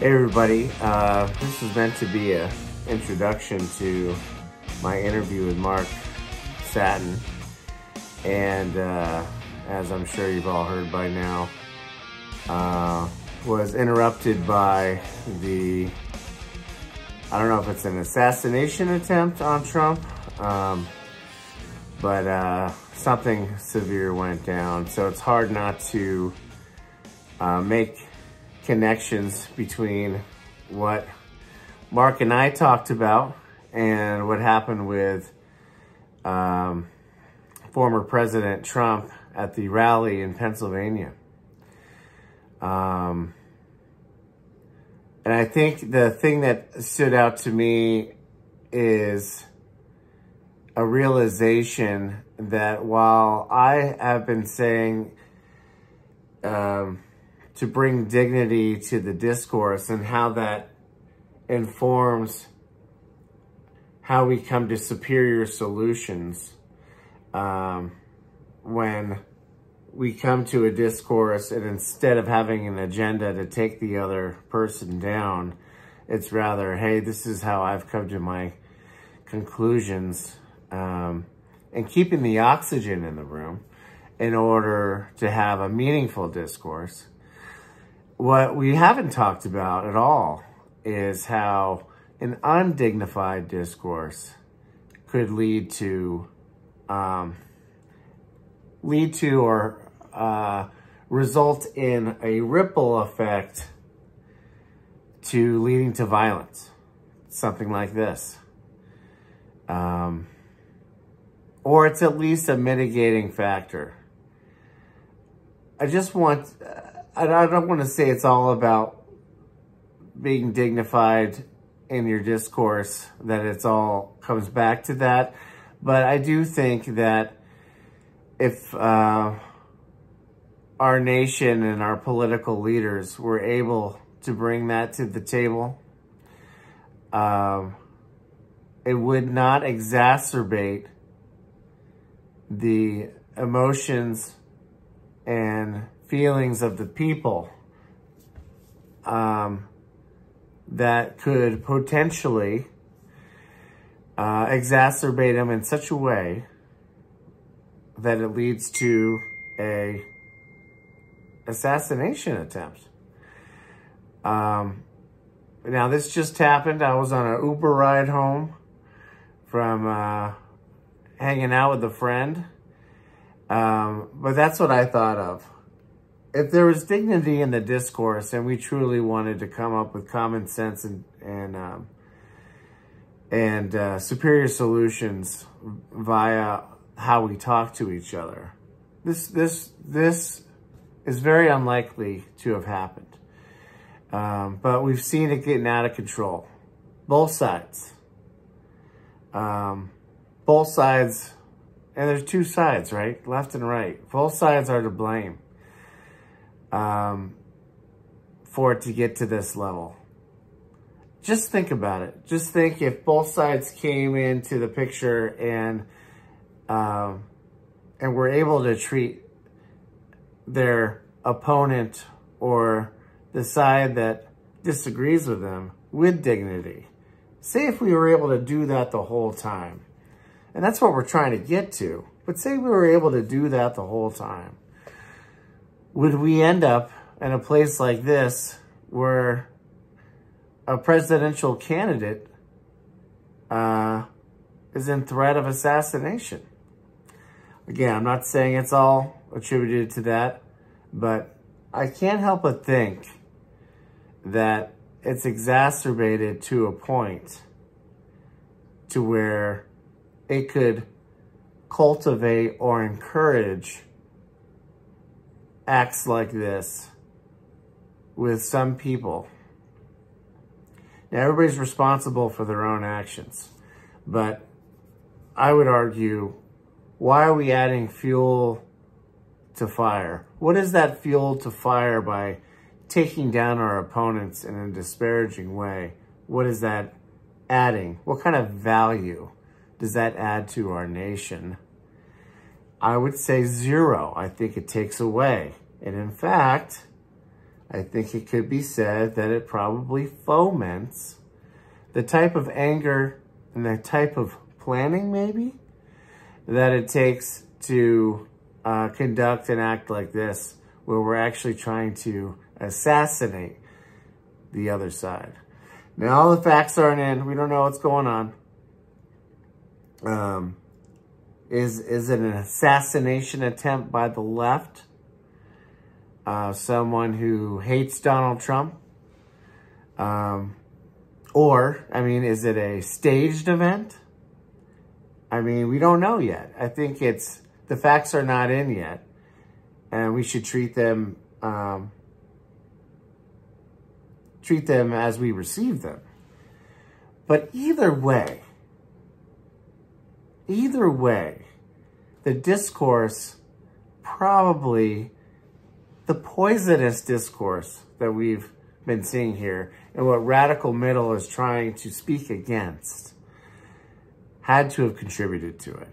Hey everybody, this is meant to be an introduction to my interview with Mark Satin, and as I'm sure you've all heard by now, was interrupted by I don't know if it's an assassination attempt on Trump, but something severe went down, so it's hard not to make connections between what Mark and I talked about and what happened with former President Trump at the rally in Pennsylvania. And I think the thing that stood out to me is a realization that while I have been saying to bring dignity to the discourse and how that informs how we come to superior solutions when we come to a discourse and instead of having an agenda to take the other person down, it's rather, hey, this is how I've come to my conclusions, and keeping the oxygen in the room in order to have a meaningful discourse. What we haven't talked about at all is how an undignified discourse could lead to or result in a ripple effect to leading to violence, something like this. Or it's at least a mitigating factor. I don't want to say it's all about being dignified in your discourse, that it's all comes back to that. But I do think that if our nation and our political leaders were able to bring that to the table, it would not exacerbate the emotions and feelings of the people that could potentially exacerbate them in such a way that it leads to a assassination attempt. Now this just happened. I was on an Uber ride home from hanging out with a friend. But that's what I thought of. If there was dignity in the discourse and we truly wanted to come up with common sense and superior solutions via how we talk to each other, this is very unlikely to have happened. But we've seen it getting out of control. Both sides. Both sides. And there's two sides, right? Left and right. Both sides are to blame for it to get to this level. Just think about it. Just think if both sides came into the picture and were able to treat their opponent or the side that disagrees with them with dignity. Say if we were able to do that the whole time. And that's what we're trying to get to. But say we were able to do that the whole time. Would we end up in a place like this where a presidential candidate is in threat of assassination? Again, I'm not saying it's all attributed to that, but I can't help but think that it's exacerbated to a point to where it could cultivate or encourage acts like this with some people. Now, everybody's responsible for their own actions, but I would argue, why are we adding fuel to fire? What is that fuel to fire by taking down our opponents in a disparaging way? What is that adding? What kind of value does that add to our nation? I would say zero. I think it takes away. And in fact, I think it could be said that it probably foments the type of anger and the type of planning, maybe, that it takes to conduct an act like this, where we're actually trying to assassinate the other side. Now, all the facts aren't in. We don't know what's going on. Is it an assassination attempt by the left? Someone who hates Donald Trump? Or, I mean, is it a staged event? I mean, we don't know yet. I think the facts are not in yet. And we should treat them as we receive them. But either way, the discourse, probably the poisonous discourse that we've been seeing here, and what radical middle is trying to speak against, had to have contributed to it.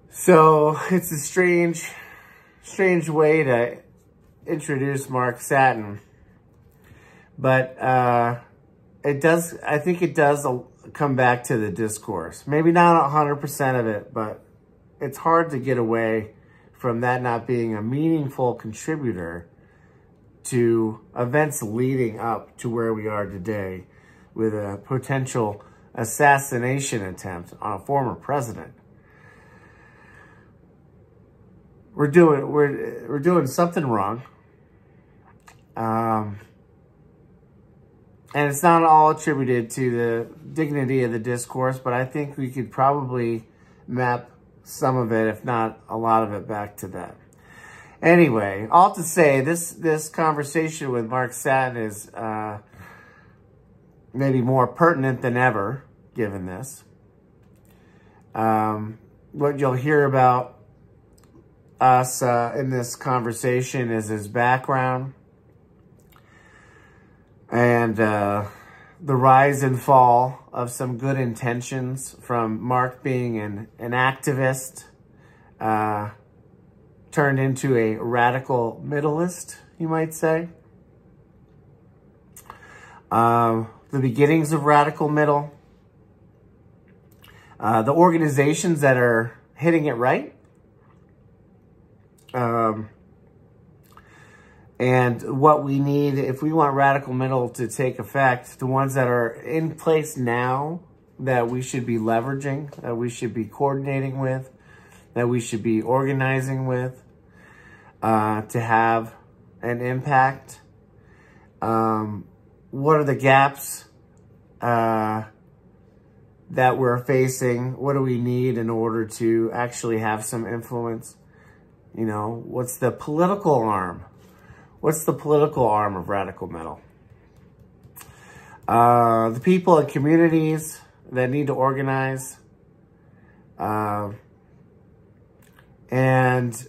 So it's a strange way to introduce Mark Satin, but I think it does come back to the discourse. Maybe not 100% of it, but it's hard to get away from that not being a meaningful contributor to events leading up to where we are today, with a potential assassination attempt on a former president. We're doing something wrong. And it's not all attributed to the dignity of the discourse, but I think we could probably map some of it, if not a lot of it, back to that. Anyway, all to say, this conversation with Mark Satin is maybe more pertinent than ever, given this. What you'll hear about us in this conversation is his background and the rise and fall of some good intentions from Mark being an activist turned into a radical middleist, you might say. The beginnings of radical middle. The organizations that are hitting it right. And what we need, if we want radical middle to take effect, the ones that are in place now that we should be leveraging, that we should be coordinating with, that we should be organizing with, to have an impact. What are the gaps that we're facing? What do we need in order to actually have some influence? You know, what's the political arm? What's the political arm of radical middle? The people and communities that need to organize. And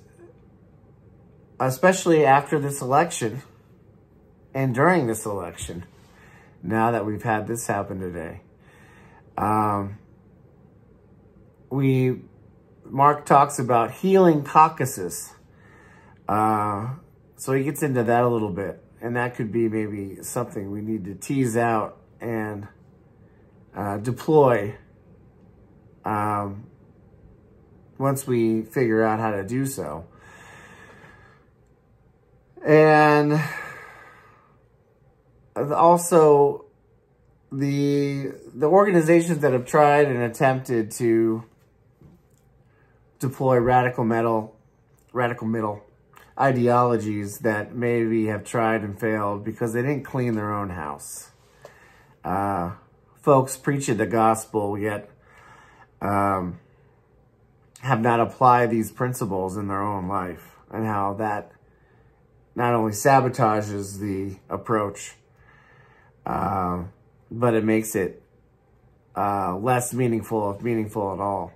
especially after this election and during this election, now that we've had this happen today, Mark talks about healing caucuses. So he gets into that a little bit, and that could be maybe something we need to tease out and deploy once we figure out how to do so. And also the organizations that have tried and attempted to deploy radical middle ideologies that maybe have tried and failed because they didn't clean their own house. Folks preaching the gospel, yet have not applied these principles in their own life, and how that not only sabotages the approach, but it makes it less meaningful, if meaningful at all.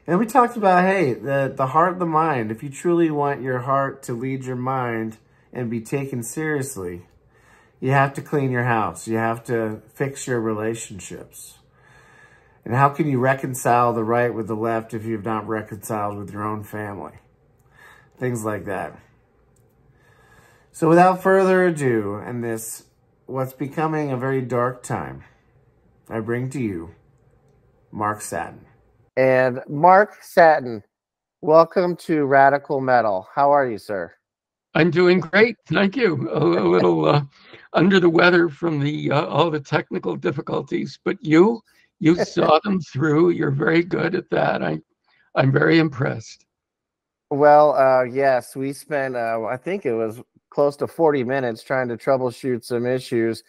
And we talked about, hey, the heart, the mind. If you truly want your heart to lead your mind and be taken seriously, you have to clean your house. You have to fix your relationships. And how can you reconcile the right with the left if you've not reconciled with your own family? things like that. So without further ado, in this what's becoming a very dark time, I bring to you Mark Satin. And Mark Satin, welcome to Radical Metal. How are you, sir? I'm doing great, thank you. A little under the weather from all the technical difficulties, but you saw them through. You're very good at that. I'm very impressed. Well, yes, we spent I think it was close to 40 minutes trying to troubleshoot some issues.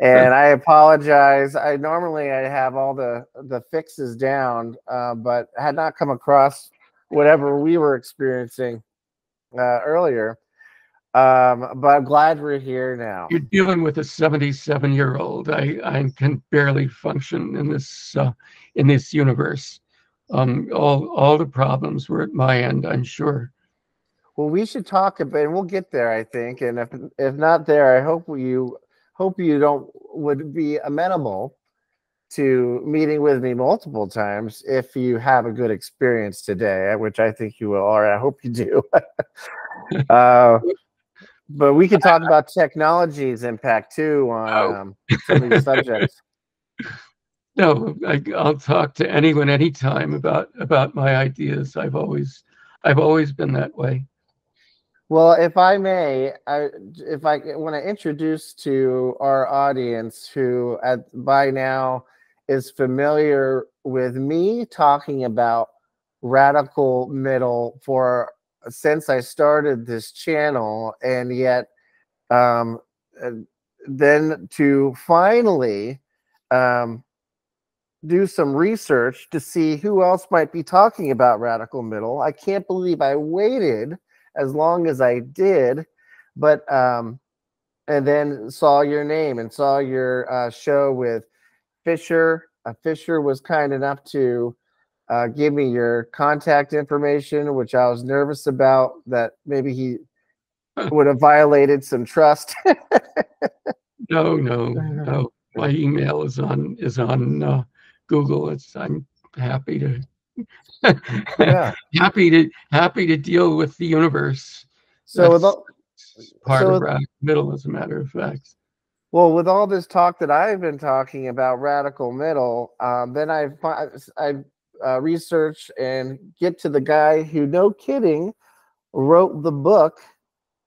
And I apologize. I have all the fixes down, but had not come across whatever we were experiencing earlier. But I'm glad we're here now. You're dealing with a 77-year-old. I can barely function in this universe. All the problems were at my end, I'm sure. Well, we should talk about, and we'll get there, I think. And if not there, I hope you don't would be amenable to meeting with me multiple times if you have a good experience today, which I think you will, or I hope you do. But we can talk about technology's impact too on some of these subjects. No, I'll talk to anyone anytime about my ideas. I've always been that way. Well, if I may, want to introduce to our audience who by now is familiar with me talking about radical middle since I started this channel, and yet then to finally do some research to see who else might be talking about radical middle. I can't believe I waited as long as I did, but and then saw your name and saw your show with Fisher. Fisher was kind enough to give me your contact information, which I was nervous about that maybe he would have violated some trust. No. My email is on Google. I'm happy to happy to deal with the universe. So that's part of radical middle, as a matter of fact. Well, with all this talk that I've been talking about radical middle, then I research and get to the guy who, no kidding, wrote the book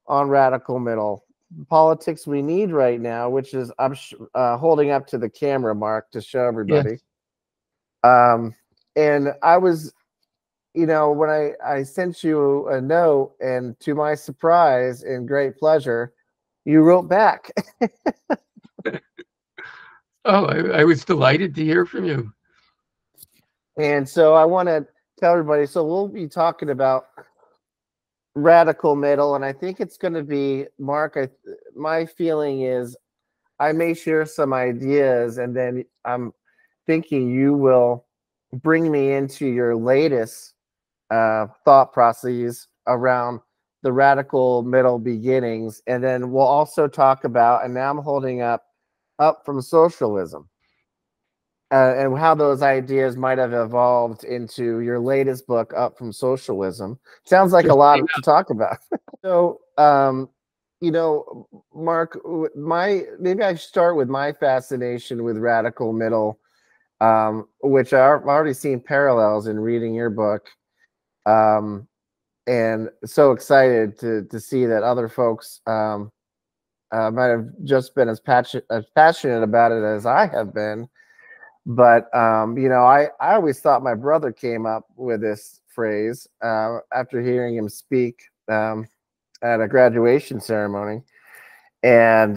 on radical middle, Politics We Need Right Now, which is I'm holding up to the camera, Mark, to show everybody. Yes. And I was, when I sent you a note, and to my surprise and great pleasure, you wrote back. Oh, I was delighted to hear from you. And so I want to tell everybody, so we'll be talking about radical middle, and I think it's going to be, Mark, my feeling is I may share some ideas, and then I'm thinking you will bring me into your latest thought processes around the radical middle beginnings, and then we'll also talk about, and now I'm holding up from socialism, and how those ideas might have evolved into your latest book, Up from Socialism. Sounds like a lot to talk about. So, Mark, maybe I start with my fascination with radical middle, which I've already seen parallels in reading your book. And so excited to see that other folks might have just been as passionate about it as I have been. But I always thought my brother came up with this phrase after hearing him speak at a graduation ceremony, and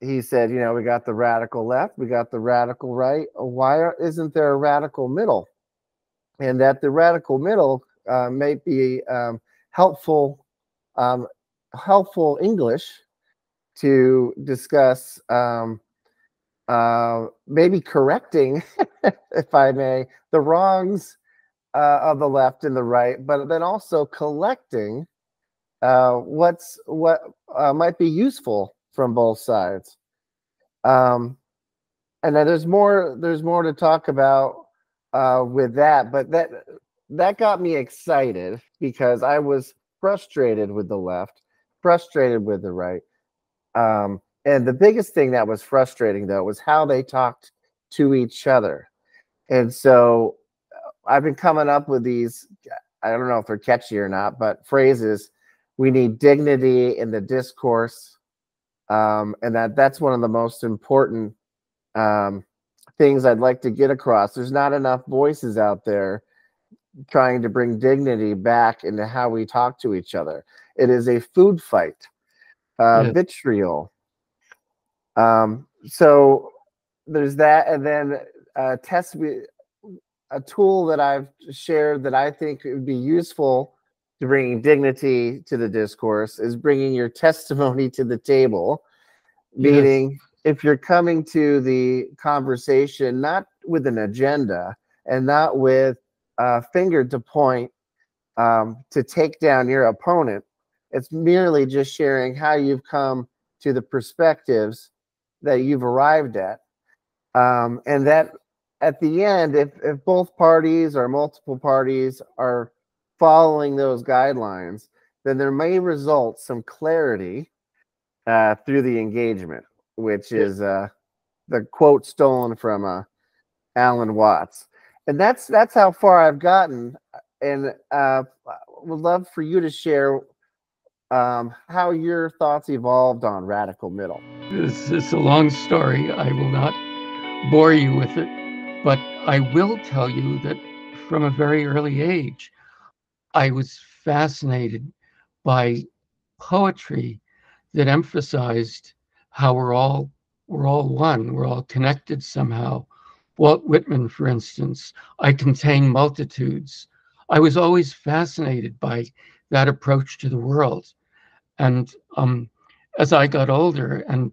he said, we got the radical left, we got the radical right. Why isn't there a radical middle? And that the radical middle may be helpful English to discuss. Maybe correcting, if I may, the wrongs of the left and the right, but then also collecting what might be useful from both sides. And then there's more to talk about with that, but that got me excited because I was frustrated with the left, frustrated with the right. And the biggest thing that was frustrating, though, was how they talked to each other. And so I've been coming up with these, I don't know if they're catchy or not, but phrases. We need dignity in the discourse. And that's one of the most important um, things I'd like to get across. There's not enough voices out there trying to bring dignity back into how we talk to each other. It is a food fight, Yeah. vitriol. So there's that, and then test a tool that I've shared that I think would be useful to bringing dignity to the discourse is bringing your testimony to the table. Yes. Meaning, if you're coming to the conversation not with an agenda and not with a finger to point to take down your opponent, it's merely just sharing how you've come to the perspectives that you've arrived at. And that at the end, if both parties or multiple parties are following those guidelines, then there may result some clarity through the engagement, which Yeah. is the quote stolen from Alan Watts. And that's how far I've gotten. And would love for you to share how your thoughts evolved on radical middle. It's a long story. I will not bore you with it, but I will tell you that from a very early age, I was fascinated by poetry that emphasized how we're all one, we're all connected somehow. Walt Whitman, for instance, I contain multitudes. I was always fascinated by that approach to the world. And as I got older and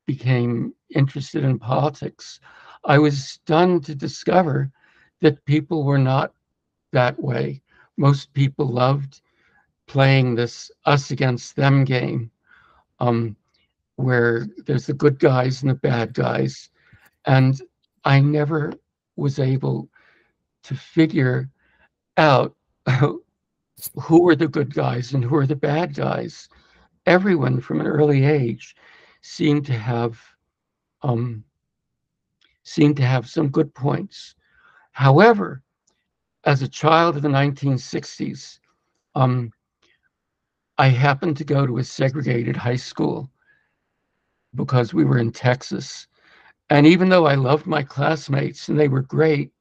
became interested in politics, I was stunned to discover that people were not that way. Most people loved playing this us against them game, um, where there's the good guys and the bad guys. And I never was able to figure out who were the good guys and who are the bad guys. Everyone from an early age seemed to have um, some good points. However, as a child of the 1960s, um, I happened to go to a segregated high school because we were in Texas. And even though I loved my classmates and they were great,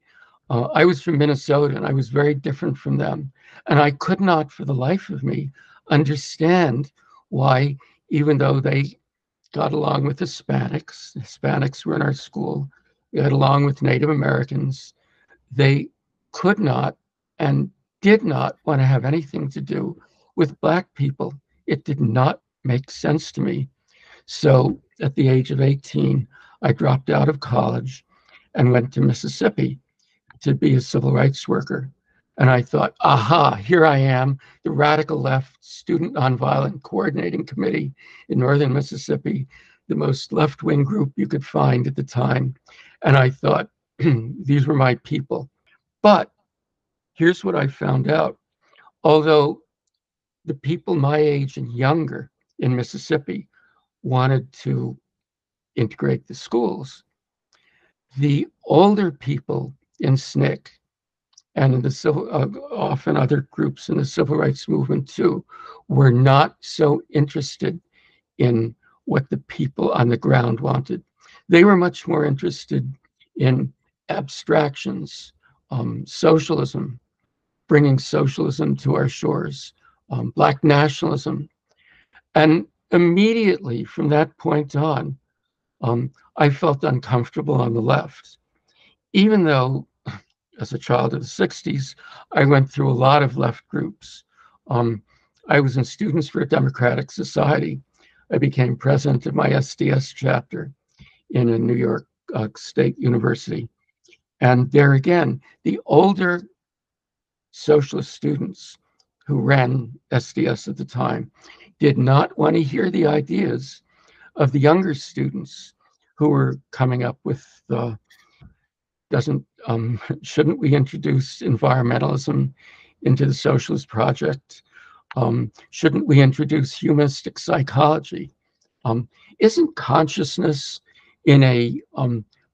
I was from Minnesota and I was very different from them. And I could not, for the life of me, understand why, even though they got along with Hispanics were in our school, they got along with Native Americans, they could not and did not want to have anything to do with Black people. It did not make sense to me. So at the age of 18, I dropped out of college and went to Mississippi to be a civil rights worker. And I thought, aha, here I am, the radical left Student Nonviolent Coordinating Committee in Northern Mississippi, the most left wing group you could find at the time. And I thought, these were my people. But here's what I found out. Although the people my age and younger in Mississippi wanted to integrate the schools, the older people in SNCC and in the civil, often other groups in the civil rights movement too, were not so interested in what the people on the ground wanted. They were much more interested in abstractions, socialism, bringing socialism to our shores, Black nationalism. And immediately from that point on, I felt uncomfortable on the left, even though as a child of the 60s, I went through a lot of left groups. I was in Students for a Democratic Society. I became president of my SDS chapter in a New York State University. And there again, the older socialist students who ran SDS at the time did not want to hear the ideas of the younger students who were coming up with shouldn't we introduce environmentalism into the socialist project? Shouldn't we introduce humanistic psychology? Isn't consciousness in a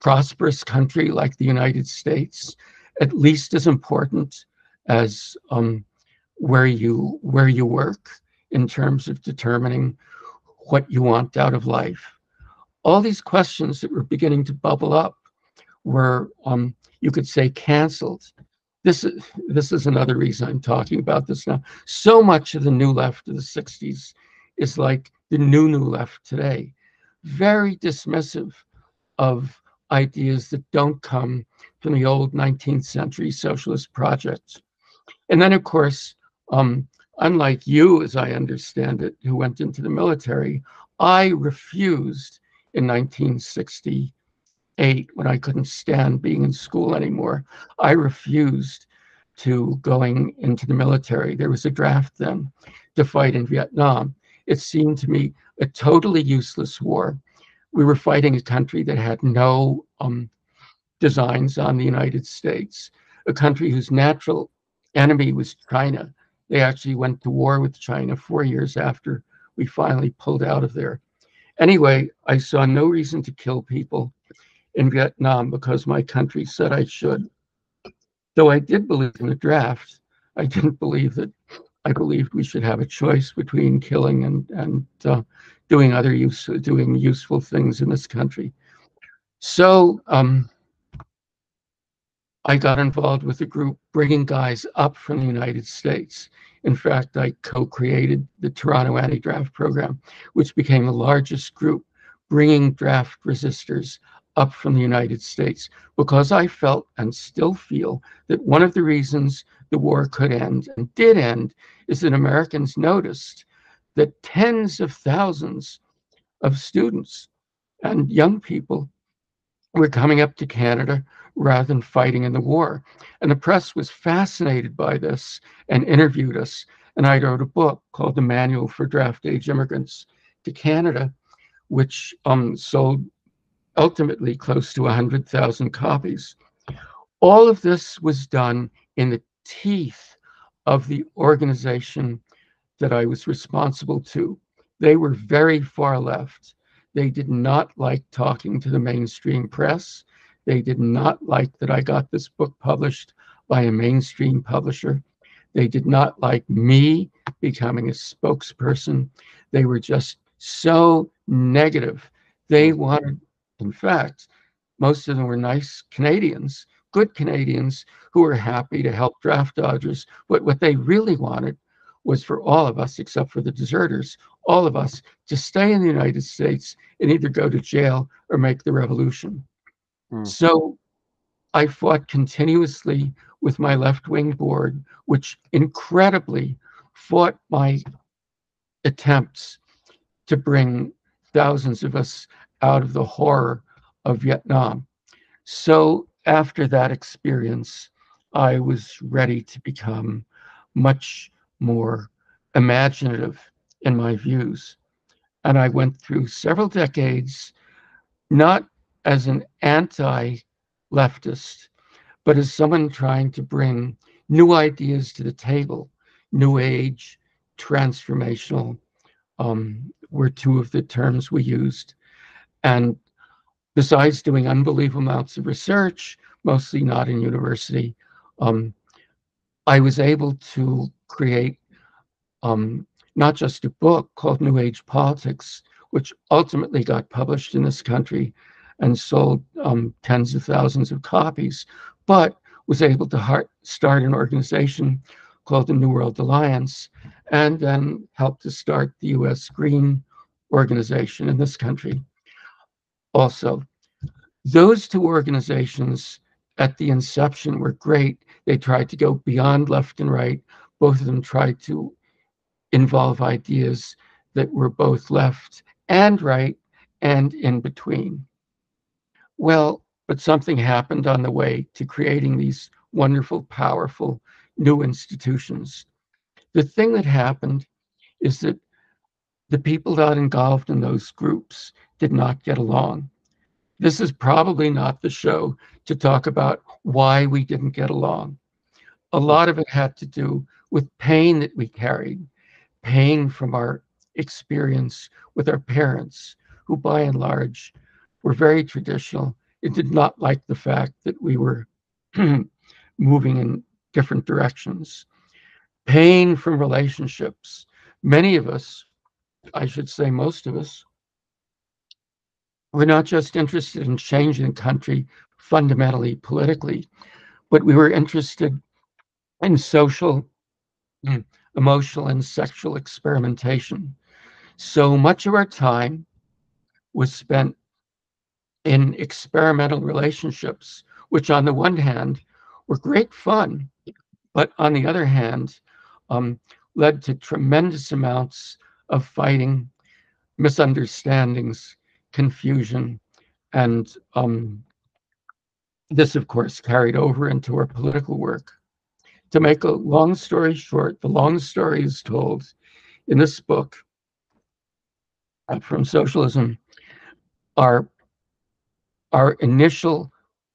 prosperous country like the United States at least as important as where you work in terms of determining what you want out of life? All these questions that were beginning to bubble up were, you could say, canceled. This is another reason I'm talking about this now. So much of the new left of the 60s is like the new left today, very dismissive of ideas that don't come from the old 19th century socialist projects. And then, of course, unlike you, as I understand it, who went into the military, I refused in 1968, when I couldn't stand being in school anymore. I refused to going into the military. There was a draft then to fight in Vietnam. It seemed to me a totally useless war. We were fighting a country that had no designs on the United States, a country whose natural enemy was China. They actually went to war with China 4 years after we finally pulled out of there. Anyway, I saw no reason to kill people in Vietnam because my country said I should. Though I did believe in the draft, I didn't believe that. I believed we should have a choice between killing and doing useful things in this country. So I got involved with a group bringing guys up from the United States. In fact, I co-created the Toronto Anti-Draft Program, which became the largest group bringing draft resistors up from the United States, because I felt and still feel that one of the reasons the war could end and did end is that Americans noticed that tens of thousands of students and young people were coming up to Canada rather than fighting in the war. And the press was fascinated by this and interviewed us. And I wrote a book called The Manual for Draft Age Immigrants to Canada, which sold ultimately close to 100,000 copies. All of this was done in the teeth of the organization that I was responsible to. They were very far left. They did not like talking to the mainstream press. They did not like that I got this book published by a mainstream publisher. They did not like me becoming a spokesperson. They were just so negative. They wanted, in fact, most of them were nice Canadians, good Canadians who were happy to help draft dodgers. But what they really wanted was for all of us, except for the deserters, all of us to stay in the United States and either go to jail or make the revolution. So I fought continuously with my left-wing board, which incredibly fought my attempts to bring thousands of us out of the horror of Vietnam. So after that experience, I was ready to become much more imaginative in my views. And I went through several decades, not as an anti-leftist, but as someone trying to bring new ideas to the table. New age, transformational, were two of the terms we used. And besides doing unbelievable amounts of research, mostly not in university, I was able to create not just a book called New Age Politics, which ultimately got published in this country and sold tens of thousands of copies, but was able to start an organization called the New World Alliance, and then helped to start the U.S. Green organization in this country. Also, those two organizations at the inception were great. They tried to go beyond left and right. Both of them tried to involve ideas that were both left and right and in between. Well, but something happened on the way to creating these wonderful, powerful new institutions. The thing that happened is that the people that involved in those groups did not get along. This is probably not the show to talk about why we didn't get along. A lot of it had to do with pain that we carried. And paying from our experience with our parents, who by and large were very traditional. It did not like the fact that we were moving in different directions. Paying from relationships. Many of us, I should say most of us, were not just interested in changing the country fundamentally politically, but we were interested in social, emotional, and sexual experimentation. So much of our time was spent in experimental relationships, which on the one hand were great fun, but on the other hand, um, led to tremendous amounts of fighting, misunderstandings, confusion, and this, of course, carried over into our political work. To make a long story short, the long story is told in this book, From Socialism. Our, our initial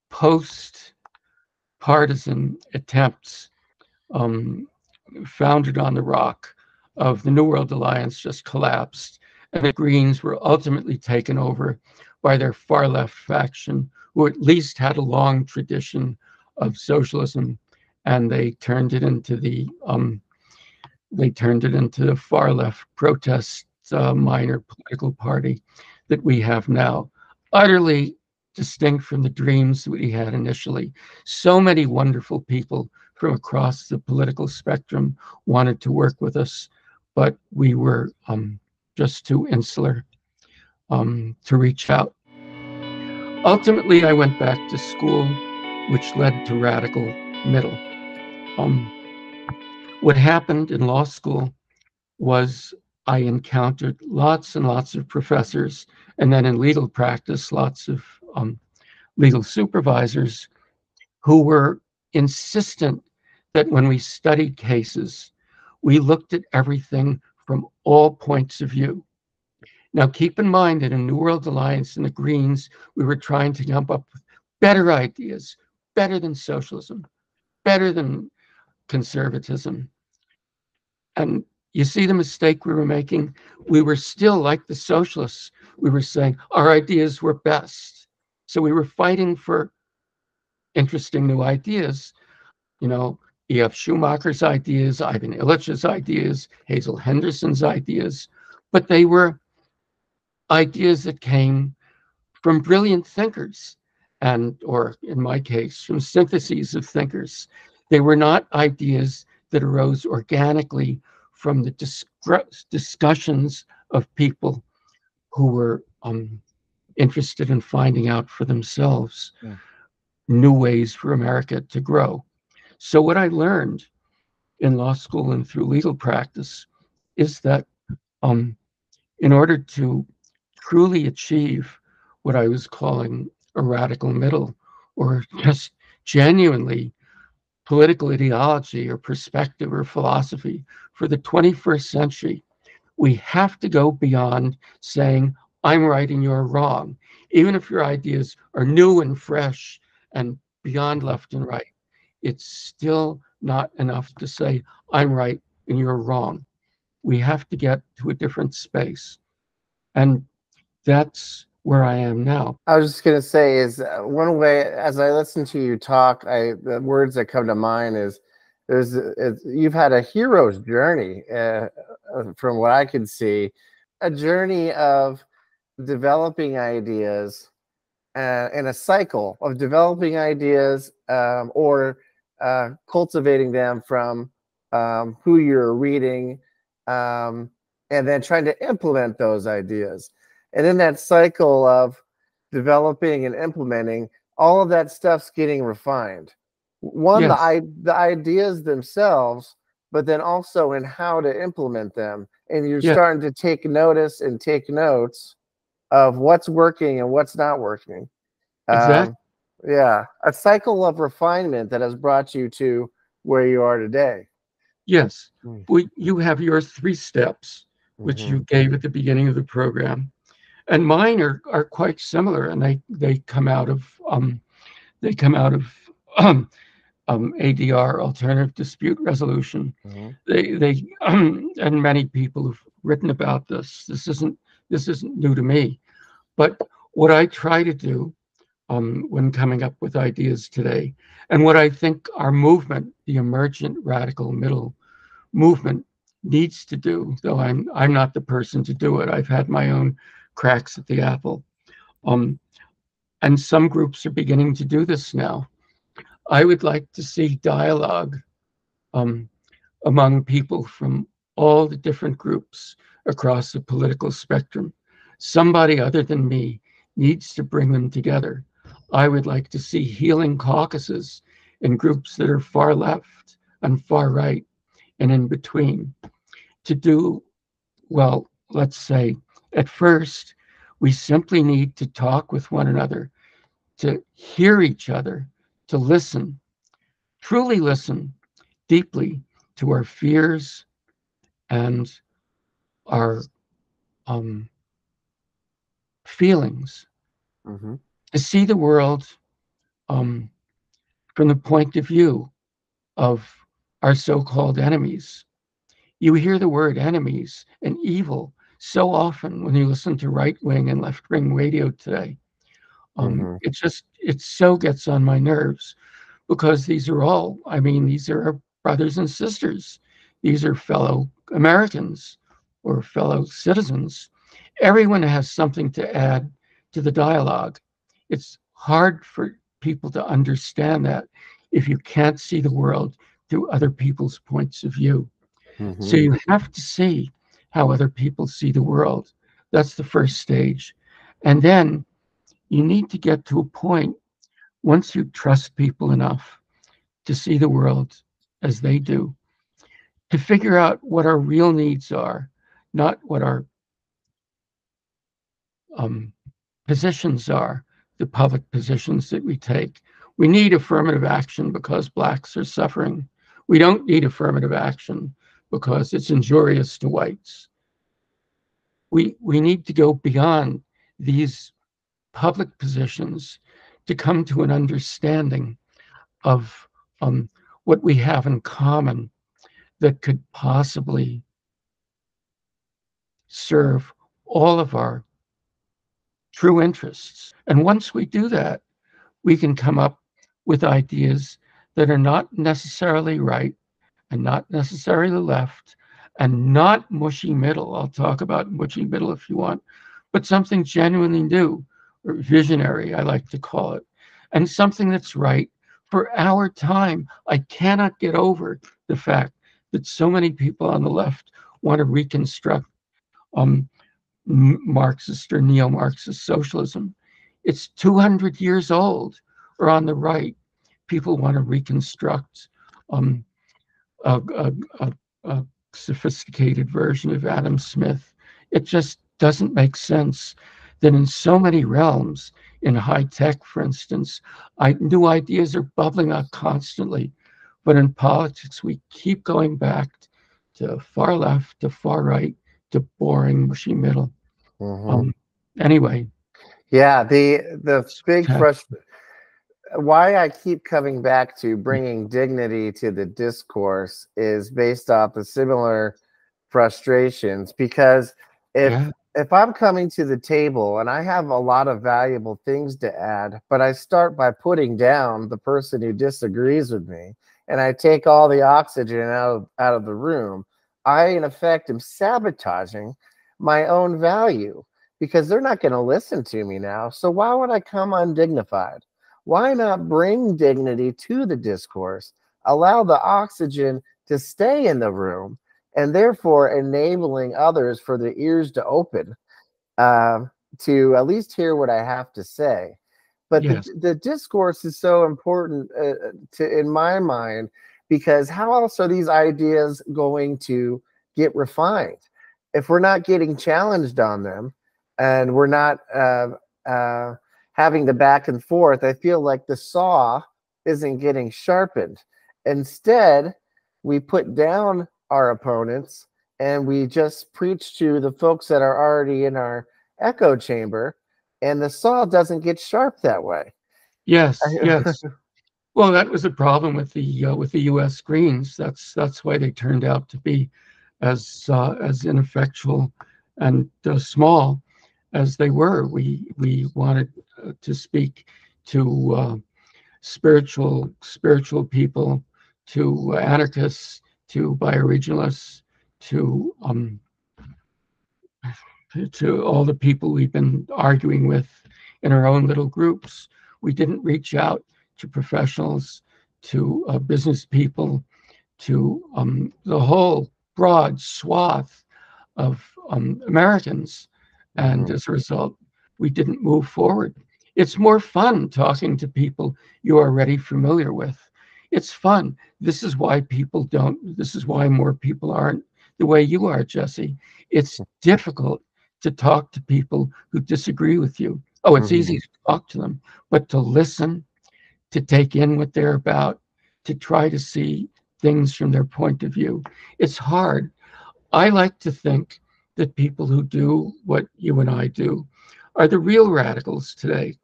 post-partisan attempts, um, founded on the rock of the New World Alliance, just collapsed, and the Greens were ultimately taken over by their far left faction, who at least had a long tradition of socialism, and they turned it into the far left protest, minor political party that we have now, utterly distinct from the dreams that we had initially. So many wonderful people from across the political spectrum wanted to work with us, but we were just too insular to reach out. Ultimately, I went back to school, which led to radical middle. What happened in law school was I encountered lots and lots of professors, and then in legal practice, lots of legal supervisors who were insistent that when we studied cases, we looked at everything from all points of view. Now, keep in mind that in New World Alliance and the Greens, we were trying to come up with better ideas, better than socialism, better than conservatism. And you see the mistake we were making? We were still like the socialists. We were saying our ideas were best. So we were fighting for interesting new ideas. You know, E.F. Schumacher's ideas, Ivan Illich's ideas, Hazel Henderson's ideas, but they were ideas that came from brilliant thinkers, and, or in my case, from syntheses of thinkers. They were not ideas that arose organically from the discussions of people who were interested in finding out for themselves new ways for America to grow. So what I learned in law school and through legal practice is that in order to truly achieve what I was calling a radical middle, or just genuinely political ideology or perspective or philosophy for the 21st century, we have to go beyond saying, I'm right and you're wrong. Even if your ideas are new and fresh and beyond left and right, it's still not enough to say, I'm right and you're wrong. We have to get to a different space. And that's where I am now. I was just going to say is one way, as I listen to you talk, the words that come to mind is you've had a hero's journey, from what I can see, a journey of developing ideas in a cycle of developing ideas, or cultivating them from who you're reading, and then trying to implement those ideas. And in that cycle of developing and implementing, all of that stuff's getting refined. One, Yes. the ideas themselves, but then also in how to implement them. And you're starting to take notice and take notes of what's working and what's not working. Exactly. Yeah, a cycle of refinement that has brought you to where you are today. Yes. You have your 3 steps, which you gave at the beginning of the program. And mine are quite similar, and they come out of ADR, alternative dispute resolution. Mm-hmm. They and many people have written about this. This isn't new to me. But what I try to do when coming up with ideas today, and what I think our movement, the emergent radical middle movement, needs to do, though I'm not the person to do it. I've had my own cracks at the apple, and some groups are beginning to do this now. I would like to see dialogue um, among people from all the different groups across the political spectrum. Somebody other than me needs to bring them together. I would like to see healing caucuses in groups that are far left and far right and in between to do, well, let's say, at first, we simply need to talk with one another, to hear each other, to listen, truly listen deeply to our fears and our um, feelings, Mm-hmm. to see the world um, from the point of view of our so-called enemies. You hear the word enemies and evil so often when you listen to right-wing and left-wing radio today. Mm-hmm. It so gets on my nerves because these are all, I mean, these are our brothers and sisters. These are fellow Americans or fellow citizens. Everyone has something to add to the dialogue. It's hard for people to understand that if you can't see the world through other people's points of view. So Mm-hmm. you have to see how other people see the world. That's the first stage. And then you need to get to a point, once you trust people enough to see the world as they do, to figure out what our real needs are, not what our um, positions are, the public positions that we take. We need affirmative action because blacks are suffering. We don't need affirmative action because it's injurious to whites. We need to go beyond these public positions to come to an understanding of what we have in common that could possibly serve all of our true interests. And once we do that, we can come up with ideas that are not necessarily right and not necessarily left and not mushy middle. I'll talk about mushy middle if you want, but something genuinely new or visionary, I like to call it, and something that's right for our time. I cannot get over the fact that so many people on the left want to reconstruct um, Marxist or neo-Marxist socialism. It's 200 years old. Or on the right, people want to reconstruct um, a, a, a, a sophisticated version of Adam Smith. It just doesn't make sense that in so many realms, in high tech, for instance, new ideas are bubbling up constantly. But in politics, we keep going back to far left, to far right, to boring, mushy middle. Mm-hmm. Um, anyway, Yeah, the big uh, why I keep coming back to bringing dignity to the discourse is based off the similar frustrations, because yeah, if I'm coming to the table and I have a lot of valuable things to add, but I start by putting down the person who disagrees with me and I take all the oxygen out of the room, I in effect am sabotaging my own value because they're not going to listen to me now. So why would I come undignified? Why not bring dignity to the discourse, allow the oxygen to stay in the room, and therefore enabling others for their ears to open uh, to at least hear what I have to say. But yes, the discourse is so important in my mind, because how else are these ideas going to get refined if we're not getting challenged on them and we're not uh, having the back and forth? I feel like the saw isn't getting sharpened. Instead, we put down our opponents and we just preach to the folks that are already in our echo chamber, and the saw doesn't get sharp that way. yes, yes. Well, that was the problem with the U.S. Greens. That's why they turned out to be as ineffectual and small as they were. We wanted to speak to spiritual people, to anarchists, to bioregionalists, to to all the people we've been arguing with in our own little groups. We didn't reach out to professionals, to business people, to the whole broad swath of Americans. And as a result, we didn't move forward. It's more fun talking to people you're already familiar with. It's fun. This is why this is why more people aren't the way you are, Jesse. It's difficult to talk to people who disagree with you. Oh, it's easy to talk to them, but to listen, to take in what they're about, to try to see things from their point of view, it's hard. I like to think that people who do what you and I do are the real radicals today,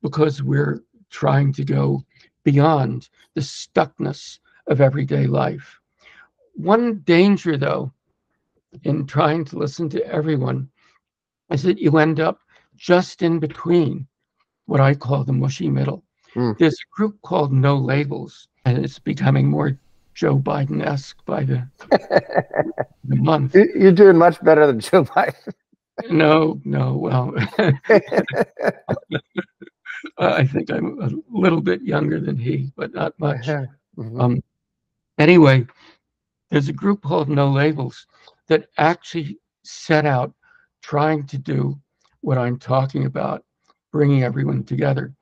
because we're trying to go beyond the stuckness of everyday life. One danger, though, in trying to listen to everyone is that you end up just in between what I call the mushy middle. There's a group called No Labels, and it's becoming more Joe Biden-esque by the month. You're doing much better than Joe Biden. No, well, I think I'm a little bit younger than he, but not much. Anyway, there's a group called No Labels that actually set out trying to do what I'm talking about, bringing everyone together.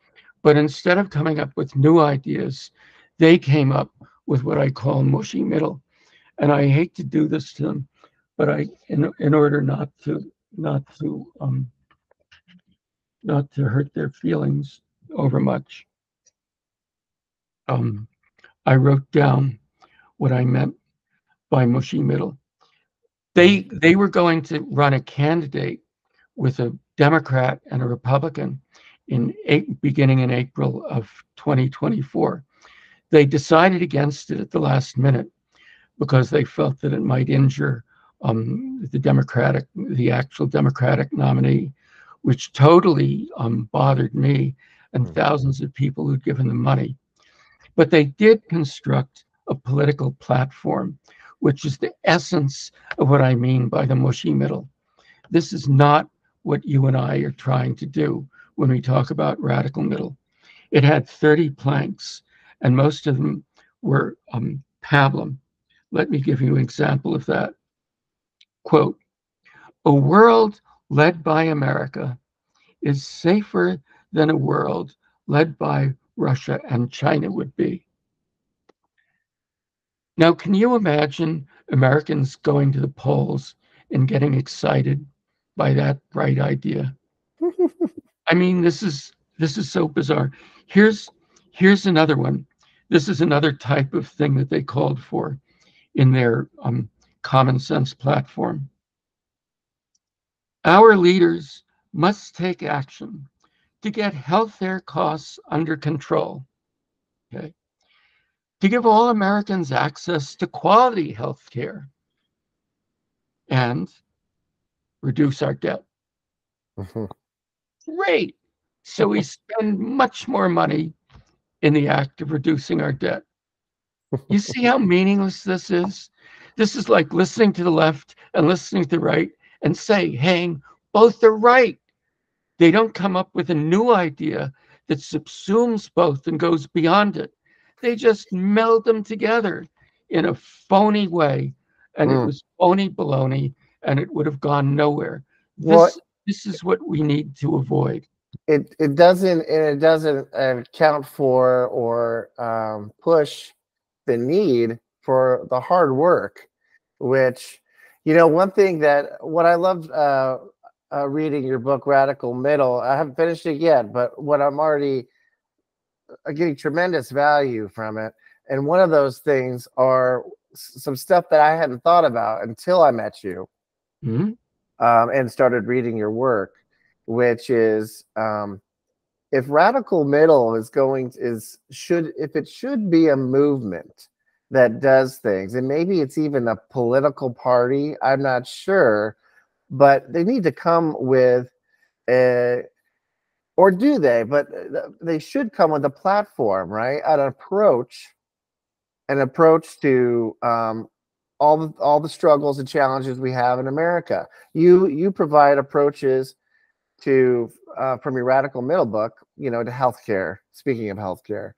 But instead of coming up with new ideas, they came up with what I call mushy middle. And I hate to do this to them, but in order not to hurt their feelings over much, I wrote down what I meant by mushy middle. They were going to run a candidate with a Democrat and a Republican beginning in April of 2024. They decided against it at the last minute because they felt that it might injure the actual Democratic nominee, which totally bothered me and thousands of people who'd given them money. But they did construct a political platform, which is the essence of what I mean by the mushy middle. This is not what you and I are trying to do when we talk about radical middle. It had 30 planks, and most of them were pablum. Let me give you an example of that. Quote, "A world led by America is safer than a world led by Russia and China would be." Now, can you imagine Americans going to the polls and getting excited by that bright idea? I mean, this is so bizarre. Here's another one. This is another type of thing that they called for in their common sense platform. "Our leaders must take action to get healthcare costs under control. Okay. To give all Americans access to quality health care and reduce our debt." Great. So we spend much more money in the act of reducing our debt. You see how meaningless this is? This is like listening to the left and listening to the right and saying, hey, both are right. They don't come up with a new idea that subsumes both and goes beyond it. They just meld them together in a phony way, and it was phony baloney, and it would have gone nowhere. This is what we need to avoid. It doesn't account for or push the need for the hard work, which, one thing what I loved reading your book, Radical Middle, I haven't finished it yet, but what I'm already getting tremendous value from it. And one of those things are some stuff that I hadn't thought about until I met you and started reading your work, which is if radical middle is going to, is should if it should be a movement that does things, and maybe it's even a political party, I'm not sure, but they need to come with a, or do they? But they should come with a platform, right? An approach to all the struggles and challenges we have in America. You provide approaches to from your radical middle book, to healthcare. Speaking of healthcare,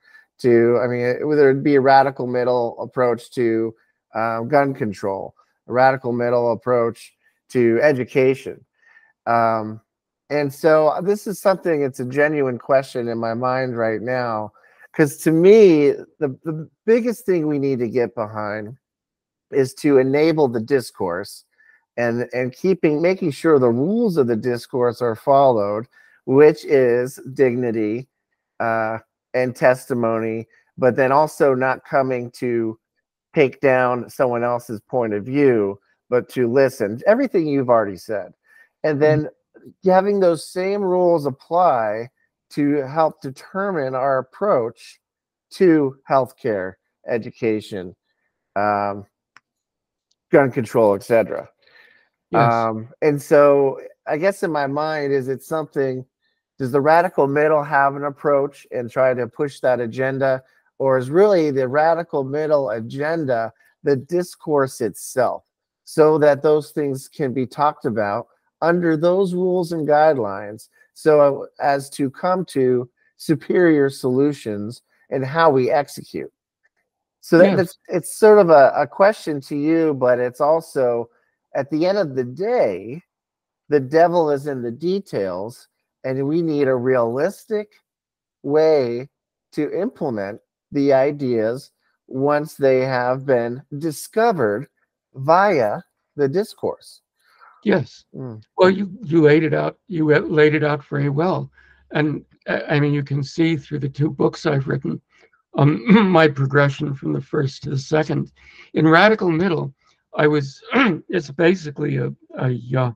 I mean, whether it be a radical middle approach to gun control, a radical middle approach to education. And so this is something, it's a genuine question in my mind right now, because to me, the biggest thing we need to get behind is to enable the discourse and making sure the rules of the discourse are followed, which is dignity and testimony, but then also not coming to take down someone else's point of view, but to listen. Everything you've already said. And then having those same rules apply to help determine our approach to healthcare, education, gun control, etc. Yes. And so I guess in my mind, does the radical middle have an approach and try to push that agenda, or is really the radical middle agenda the discourse itself, so that those things can be talked about under those rules and guidelines, so as to come to superior solutions and how we execute? So it's sort of a question to you, but it's also, at the end of the day, the devil is in the details, and we need a realistic way to implement the ideas once they have been discovered via the discourse. Yes. Well, you laid it out. You laid it out very well, and I mean, you can see through the two books I've written, my progression from the first to the second. In Radical Middle, I was. It's basically a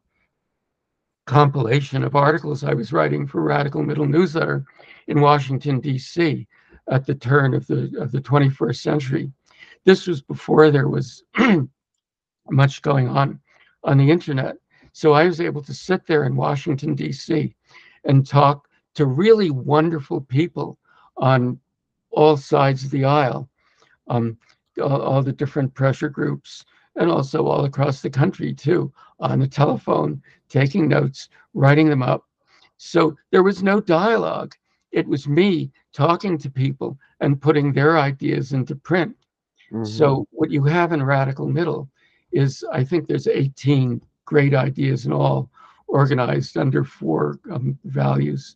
compilation of articles I was writing for Radical Middle newsletter in Washington, D.C. at the turn of the 21st century. This was before there was much going on the internet. So I was able to sit there in Washington, D.C. and talk to really wonderful people on all sides of the aisle, all the different pressure groups, and also all across the country too, on the telephone, taking notes, writing them up. So there was no dialogue. It was me talking to people and putting their ideas into print. So what you have in Radical Middle is, I think there's 18 great ideas in all, organized under 4 values.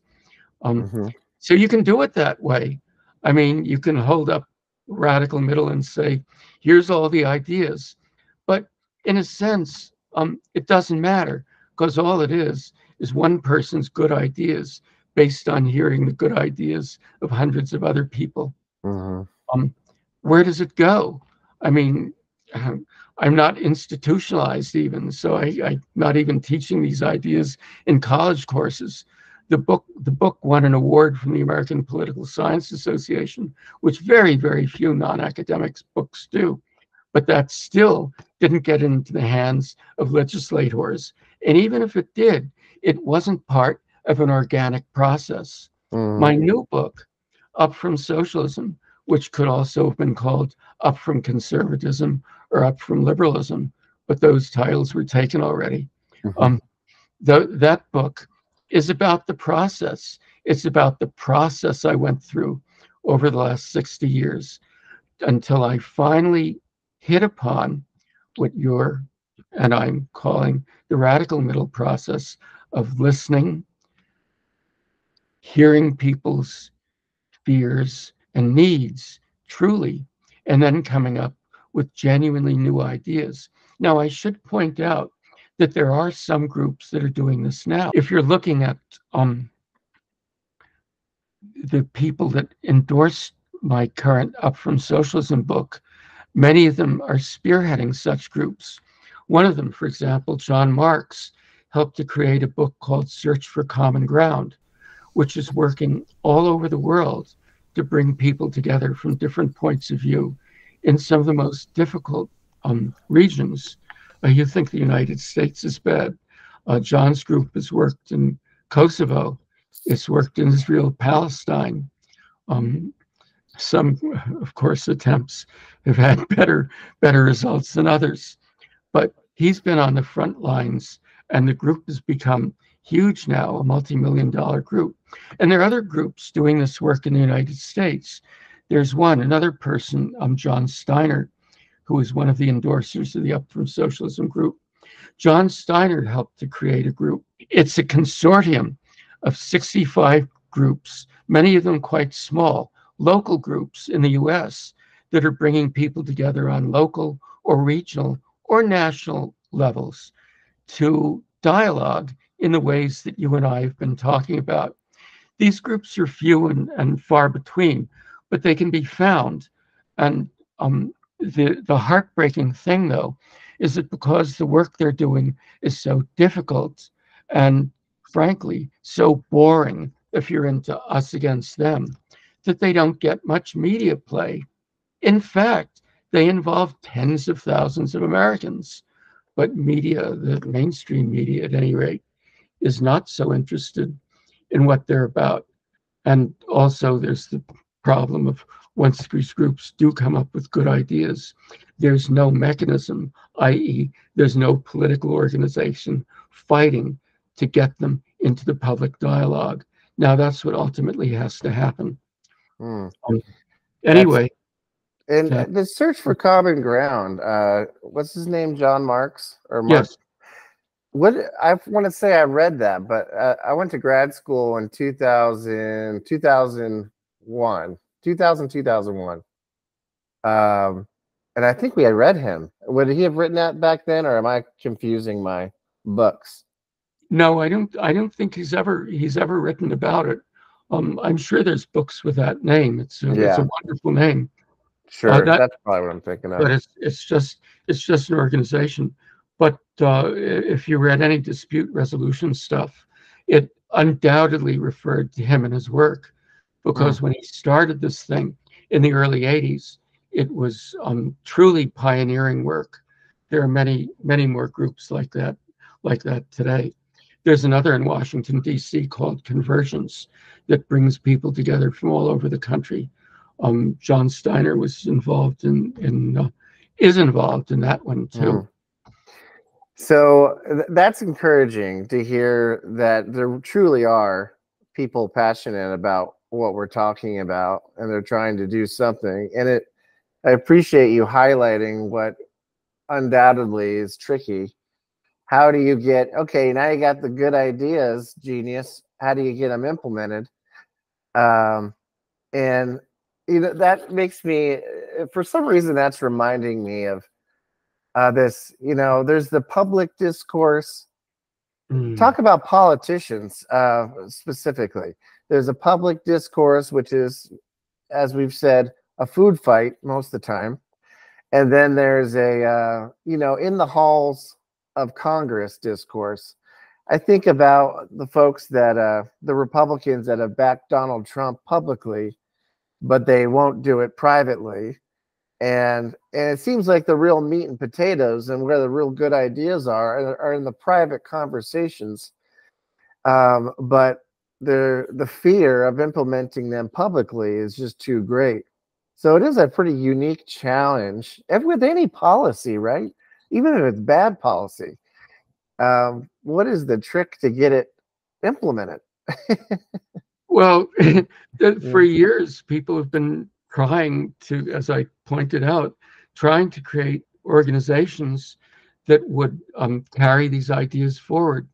So you can do it that way. I mean, you can hold up Radical Middle and say, here's all the ideas. But in a sense, it doesn't matter, because all it is one person's good ideas based on hearing the good ideas of hundreds of other people. Where does it go? I mean, I'm not institutionalized even, so I'm not even teaching these ideas in college courses. The book won an award from the American Political Science Association, which very, very few non-academic books do. But that still didn't get into the hands of legislators. And even if it did, it wasn't part of an organic process. My new book, Up from Socialism, which could also have been called Up from Conservatism or Up from Liberalism, but those titles were taken already. That book is about the process. It's about the process I went through over the last 60 years until I finally hit upon what you're and I'm calling the radical middle process of listening, hearing people's fears and needs truly, and then coming up with genuinely new ideas. Now, I should point out that there are some groups that are doing this now. If you're looking at the people that endorsed my current Up from Socialism book, many of them are spearheading such groups. One of them, for example, John Marks, helped to create a book called Search for Common Ground, which is working all over the world to bring people together from different points of view in some of the most difficult regions. You think the United States is bad. John's group has worked in Kosovo. It's worked in Israel, Palestine. Um, some, of course, attempts have had better results than others. But he's been on the front lines, and the group has become huge now, a multi-million-dollar group. And there are other groups doing this work in the United States. There's another person, John Steiner, who is one of the endorsers of the Up From Socialism group. John Steiner helped to create a group. It's a consortium of 65 groups, many of them quite small, local groups in the US that are bringing people together on local or regional or national levels to dialogue in the ways that you and I have been talking about. These groups are few and far between, but they can be found. And the heartbreaking thing, though, is that because the work they're doing is so difficult and, frankly, so boring if you're into us against them, that they don't get much media play. In fact, they involve tens of thousands of Americans. But media, the mainstream media at any rate, is not so interested in what they're about. And also there's the problem of once these groups do come up with good ideas, there's no mechanism, i.e. there's no political organization fighting to get them into the public dialogue. Now that's what ultimately has to happen. Anyway. And the search for common ground, what's his name, John Marks? Or Mark? Yes. What I want to say I read that, but I went to grad school in 2001. And I think we had read him. Would he have written that back then, or am I confusing my books? No, I don't think he's ever written about it. I'm sure there's books with that name. It's a wonderful name. Sure, that's probably what I'm thinking of. But it's just an organization. But if you read any dispute resolution stuff, it undoubtedly referred to him and his work, because when he started this thing in the early 80s, it was truly pioneering work. There are many more groups like that today. There's another in Washington, D.C. called Convergence that brings people together from all over the country. John Steiner was involved is involved in that one too. So that's encouraging to hear that there truly are people passionate about what we're talking about, and they're trying to do something. And I appreciate you highlighting what undoubtedly is tricky. How do you get, okay, now you got the good ideas, genius. How do you get them implemented? And that makes me, for some reason, that's reminding me of this, there's the public discourse. Talk about politicians specifically. There's a public discourse, which is, as we've said, a food fight most of the time. And then there's a, in the halls of Congress discourse. I think about the folks that, the Republicans that have backed Donald Trump publicly, but they won't do it privately. And it seems like the real meat and potatoes and where the real good ideas are in the private conversations. But the fear of implementing them publicly is just too great. So it is a pretty unique challenge with any policy, right? Even if it's bad policy. What is the trick to get it implemented? Well, for years, people have been trying to, as I pointed out, trying to create organizations that would carry these ideas forward.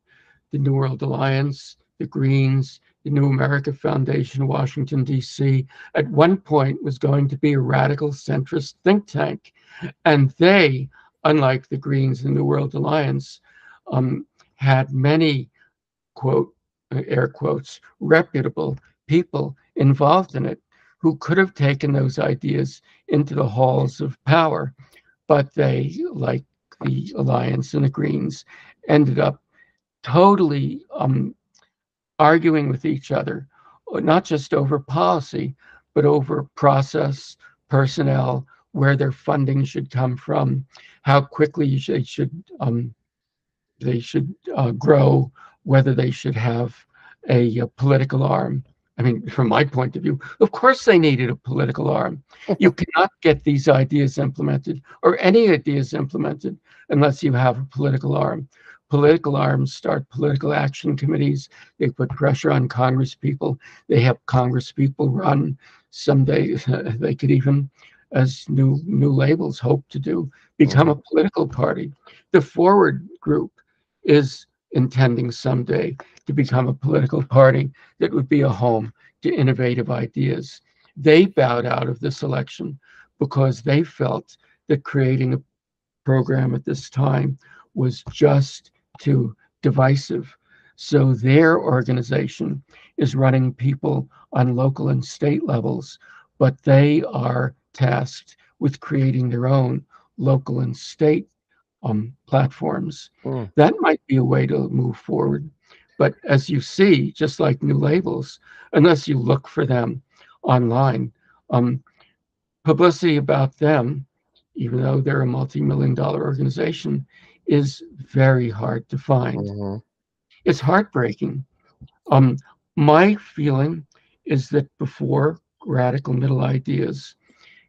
The New World Alliance, the Greens, the New America Foundation, Washington, D.C., at one point was going to be a radical centrist think tank. And they, unlike the Greens and New World Alliance, had many, quote, air quotes, reputable people involved in it who could have taken those ideas into the halls of power. But they, like the Alliance and the Greens, ended up totally arguing with each other not just over policy, but over process, personnel, where their funding should come from, how quickly they should grow, whether they should have a political arm. I mean, from my point of view, of course they needed a political arm. You cannot get these ideas implemented or any ideas implemented unless you have a political arm. Political arms start political action committees. They put pressure on Congress people. They have Congress people run. Someday they could even, as new labels hope to do, become a political party. The Forward Group is intending someday to become a political party that would be a home to innovative ideas. They bowed out of this election because they felt that creating a program at this time was just too divisive. So their organization is running people on local and state levels, but they are tasked with creating their own local and state platforms. That might be a way to move forward. But as you see, just like new labels, unless you look for them online, publicity about them, even though they're a multi-million-dollar organization, is very hard to find. It's heartbreaking. My feeling is that before radical middle ideas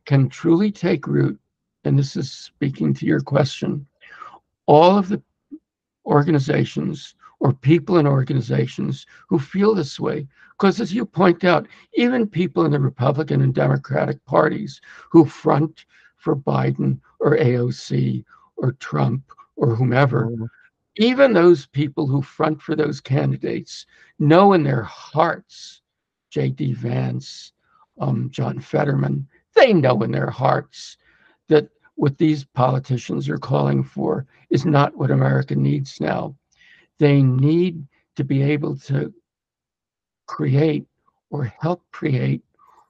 can truly take root, and this is speaking to your question, all of the organizations or people in organizations who feel this way, because as you point out, even people in the Republican and Democratic parties who front for Biden or AOC or Trump or whomever, even those people who front for those candidates know in their hearts, J.D. Vance, John Fetterman, they know in their hearts that what these politicians are calling for is not what America needs now. They need to be able to create or help create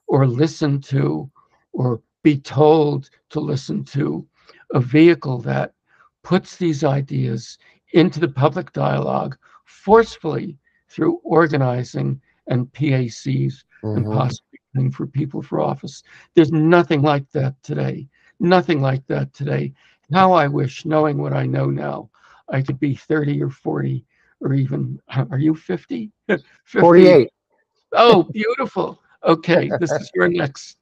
or listen to or be told to listen to a vehicle that puts these ideas into the public dialogue forcefully through organizing and PACs and possibly running for people for office. There's nothing like that today. Nothing like that today. How I wish, knowing what I know now, I could be 30 or 40 or even, are you 50? 50. 48. Oh, beautiful. Okay, this is your next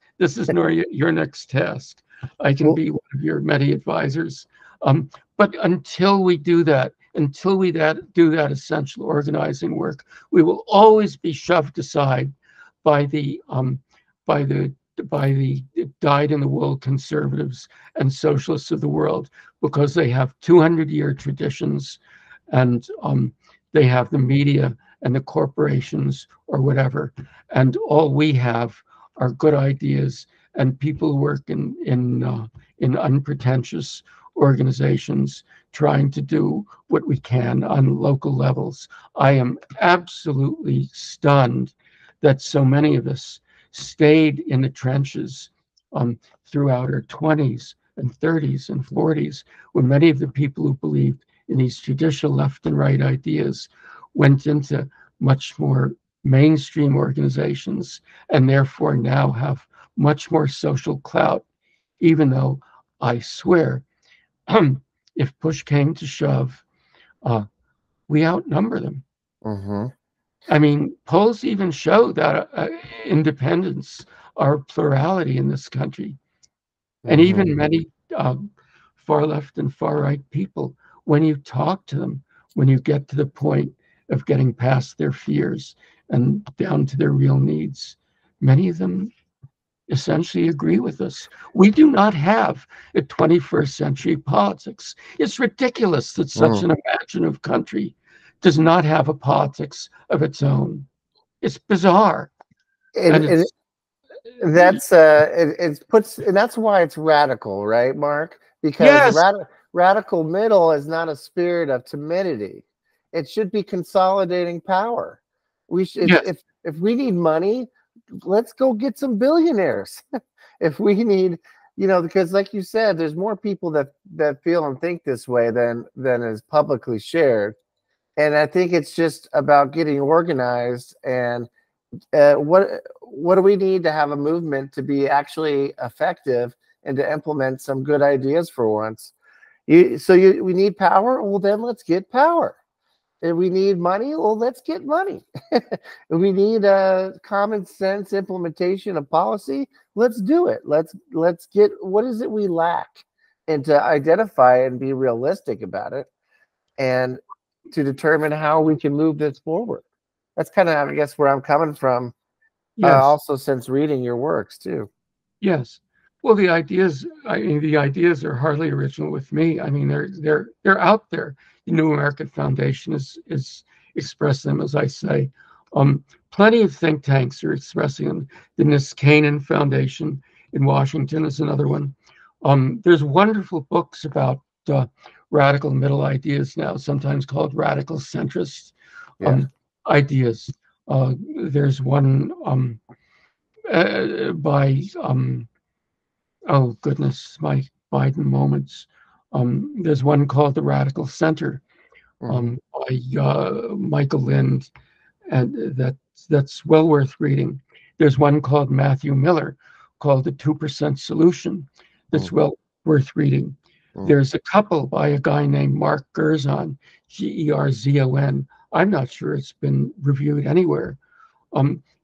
task. I can be one of your many advisors. But until we do that, until we do that essential organizing work, we will always be shoved aside by the dyed-in-the-wool conservatives and socialists of the world, because they have 200-year traditions, and they have the media and the corporations or whatever, and all we have are good ideas and people who work in unpretentious organizations trying to do what we can on local levels. I am absolutely stunned that so many of us stayed in the trenches throughout our 20s and 30s and 40s, when many of the people who believed in these traditional left and right ideas went into much more mainstream organizations and therefore now have much more social clout, even though I swear, if push came to shove, we outnumber them. I mean, polls even show that independents are a plurality in this country. And even many far left and far right people, when you talk to them, when you get to the point of getting past their fears and down to their real needs, many of them essentially agree with us. We do not have a 21st century politics. It's ridiculous that such an imaginative country does not have a politics of its own. It's bizarre. And that's why it's radical, right, Mark? Because radical middle is not a spirit of timidity. It should be consolidating power. We should, if we need money, let's go get some billionaires. If we need, because like you said, there's more people that feel and think this way than is publicly shared. And I think it's just about getting organized and what do we need to have a movement to be actually effective and to implement some good ideas for once? We need power. Well, then let's get power. If we need money, well, let's get money. If we need a common sense implementation of policy, let's do it. Let's get what is it we lack, and to identify and be realistic about it, and to determine how we can move this forward. That's kind of, I guess, where I'm coming from. Yes. Also, since reading your works too. Yes. Well, the ideas are hardly original with me. I mean, they're out there. The New American Foundation is expressing them, as I say. Plenty of think tanks are expressing them. The Niskanen Foundation in Washington is another one. There's wonderful books about radical middle ideas now, sometimes called radical centrist ideas. There's one by oh goodness, my Biden moments. There's one called The Radical Center by Michael Lind, and that's well worth reading. There's one called Matthew Miller called The 2% Solution that's well worth reading. There's a couple by a guy named Mark Gerzon, Gerzon. I'm not sure it's been reviewed anywhere.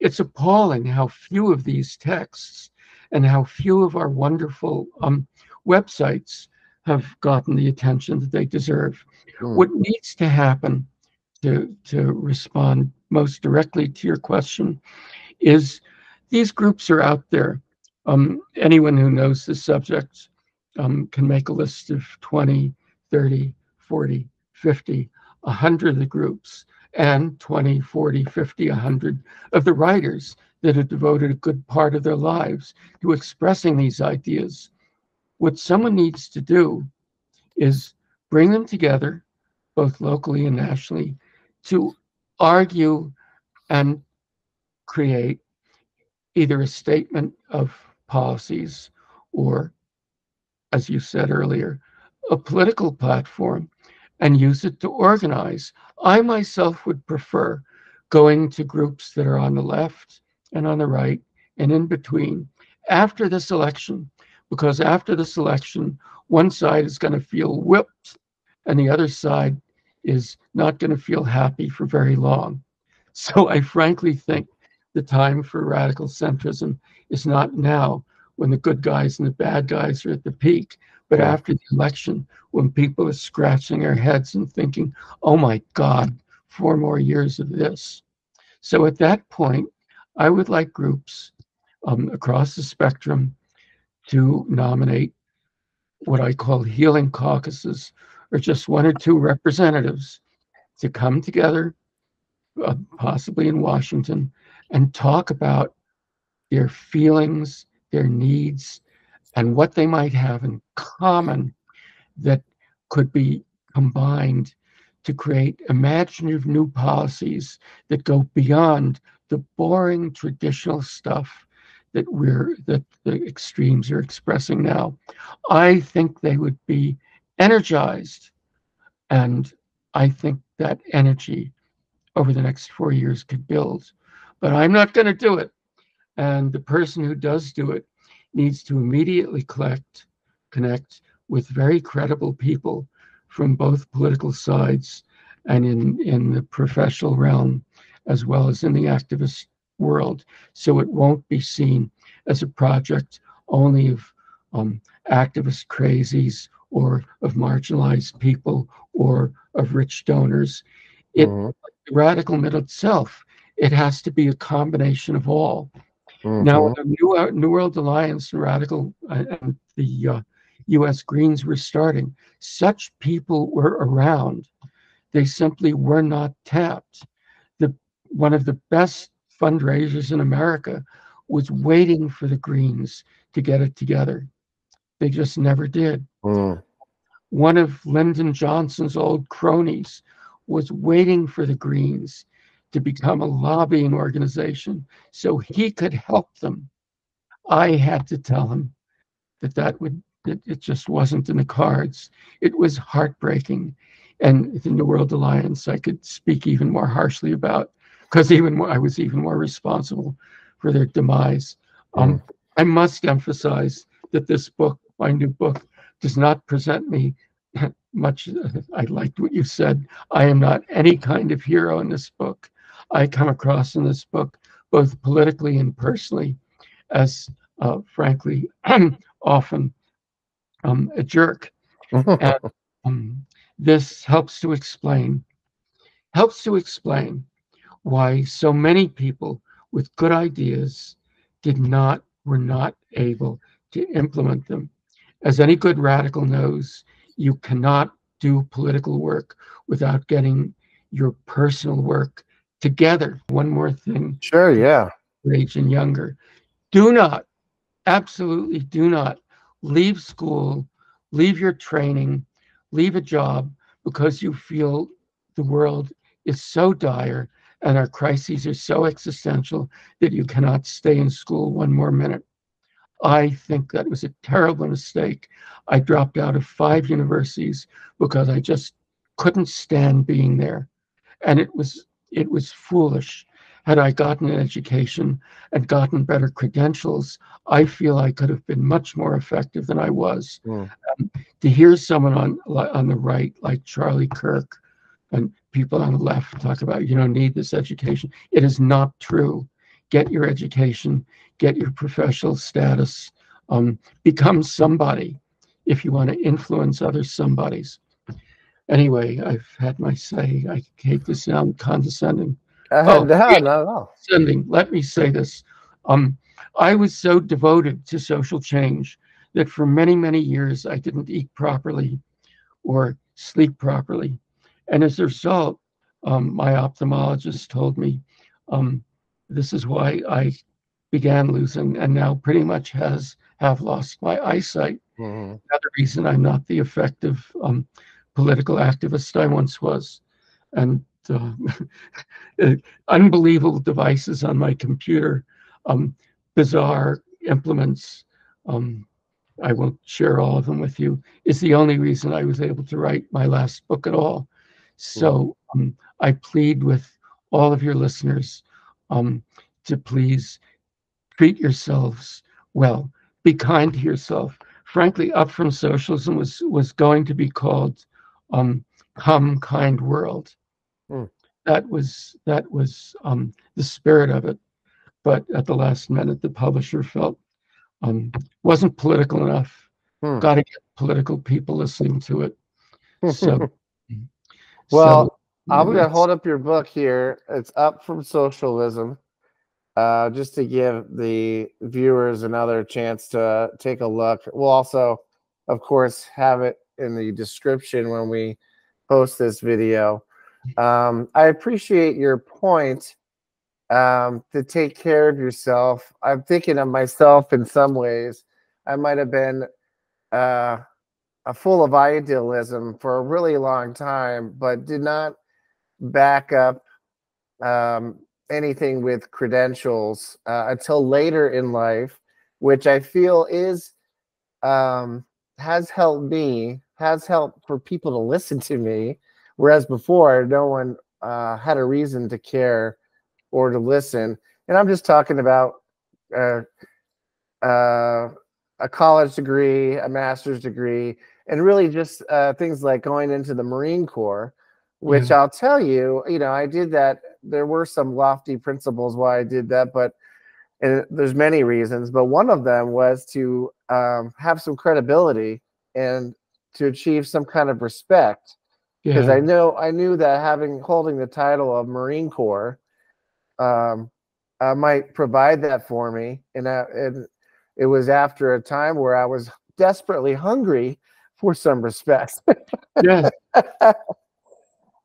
It's appalling how few of these texts and how few of our wonderful websites have gotten the attention that they deserve. What needs to happen to respond most directly to your question is these groups are out there. Anyone who knows the subject can make a list of 20, 30, 40, 50, 100 of the groups, and 20, 40, 50, 100 of the writers that have devoted a good part of their lives to expressing these ideas. What someone needs to do is bring them together, both locally and nationally, to argue and create either a statement of policies or, as you said earlier, a political platform, and use it to organize. I myself would prefer going to groups that are on the left and on the right and in between after this election, because after this election, one side is going to feel whipped and the other side is not going to feel happy for very long. So I frankly think the time for radical centrism is not now, when the good guys and the bad guys are at the peak, but after the election, when people are scratching their heads and thinking, oh my God, 4 more years of this. So at that point, I would like groups across the spectrum to nominate what I call healing caucuses, or just 1 or 2 representatives to come together, possibly in Washington, and talk about their feelings, their needs, and what they might have in common that could be combined to create imaginative new policies that go beyond the boring traditional stuff that the extremes are expressing now. I think they would be energized, and I think that energy over the next 4 years could build. But I'm not going to do it. And the person who does do it needs to immediately connect with very credible people from both political sides and in the professional realm, as well as in the activist world. So it won't be seen as a project only of activist crazies or of marginalized people or of rich donors. The radical middle itself, it has to be a combination of all. Now, the New World Alliance and Radical and the U.S. Greens were starting, such people were around. They simply were not tapped. One of the best fundraisers in America was waiting for the Greens to get it together. They just never did. One of Lyndon Johnson's old cronies was waiting for the Greens to become a lobbying organization so he could help them. I had to tell him that it just wasn't in the cards. It was heartbreaking. And the New World Alliance, I could speak even more harshly about. because I was even more responsible for their demise. Mm. I must emphasize that this book, my new book, does not present me much. I liked what you said. I am not any kind of hero in this book. I come across in this book, both politically and personally, as frankly, often a jerk. And this helps to explain why so many people with good ideas were not able to implement them. As any good radical knows, you cannot do political work without getting your personal work together. One more thing Sure, to yeah. age and younger. Do not, absolutely do not leave school, leave your training, leave a job because you feel the world is so dire and our crises are so existential that you cannot stay in school one more minute. I think that was a terrible mistake. I dropped out of 5 universities because I just couldn't stand being there. And it was foolish. Had I gotten an education and gotten better credentials, I feel I could have been much more effective than I was. Mm. To hear someone on the right like Charlie Kirk and people on the left talk about you don't need this education, it is not true. Get your education, get your professional status, become somebody if you want to influence other somebodies. Anyway, I've had my say. I hate to sound condescending. No, Oh, not at all. condescending. Let me say this. Um, I was so devoted to social change that for many, many years I didn't eat properly or sleep properly. And as a result, my ophthalmologist told me this is why I began losing and now pretty much have lost my eyesight. Mm-hmm. Another reason I'm not the effective political activist I once was. And unbelievable devices on my computer, bizarre implements. I won't share all of them with you. Is the only reason I was able to write my last book at all. So I plead with all of your listeners to please treat yourselves well. Be kind to yourself. Frankly, Up From Socialism was going to be called Come Kind World. Mm. That was the spirit of it. But at the last minute, the publisher felt wasn't political enough. Mm. Got to get political people listening to it. So, Well, so I'm going to hold up your book here. It's Up From Socialism. Just to give the viewers another chance to take a look. We'll also, of course, have it in the description when we post this video. I appreciate your point to take care of yourself. I'm thinking of myself in some ways. I might have been full of idealism for a really long time, but did not back up anything with credentials until later in life, which I feel is has helped me, has helped for people to listen to me, whereas before no one had a reason to care or to listen. And I'm just talking about uh, a college degree, a master's degree, and really just things like going into the Marine Corps, which I'll tell you, I did that. There were some lofty principles why I did that, but and there's many reasons, but one of them was to have some credibility and to achieve some kind of respect. Because I knew that holding the title of Marine Corps might provide that for me, and it was after a time where I was desperately hungry for some respect. yes,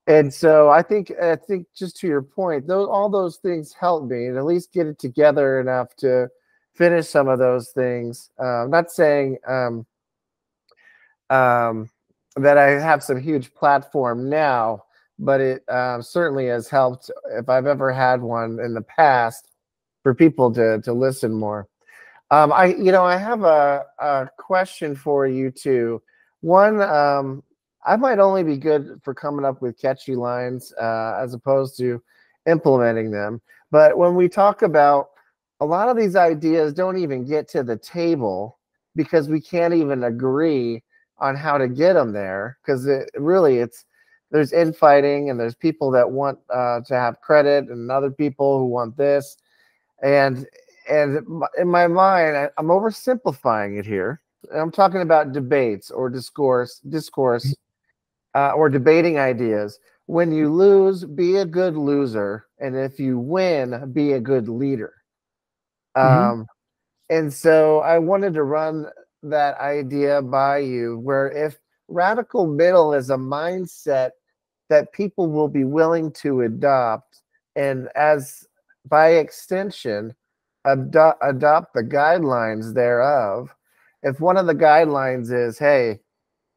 And so I think just to your point, all those things helped me, and at least get it together enough to finish some of those things. Not saying that I have some huge platform now, but it certainly has helped, if I've ever had one in the past, for people to listen more. I have a question for you too. One, I might only be good for coming up with catchy lines as opposed to implementing them. But when we talk about a lot of these ideas don't even get to the table because we can't even agree on how to get them there, because it's there's infighting and there's people that want to have credit and other people who want this, and in my mind I'm oversimplifying it here. I'm talking about debates or discourse or debating ideas. When you lose, be a good loser, and if you win, be a good leader. Hmm. Um, and so I wanted to run that idea by you, where if radical middle is a mindset that people will be willing to adopt, and as by extension, adopt the guidelines thereof. If one of the guidelines is, hey,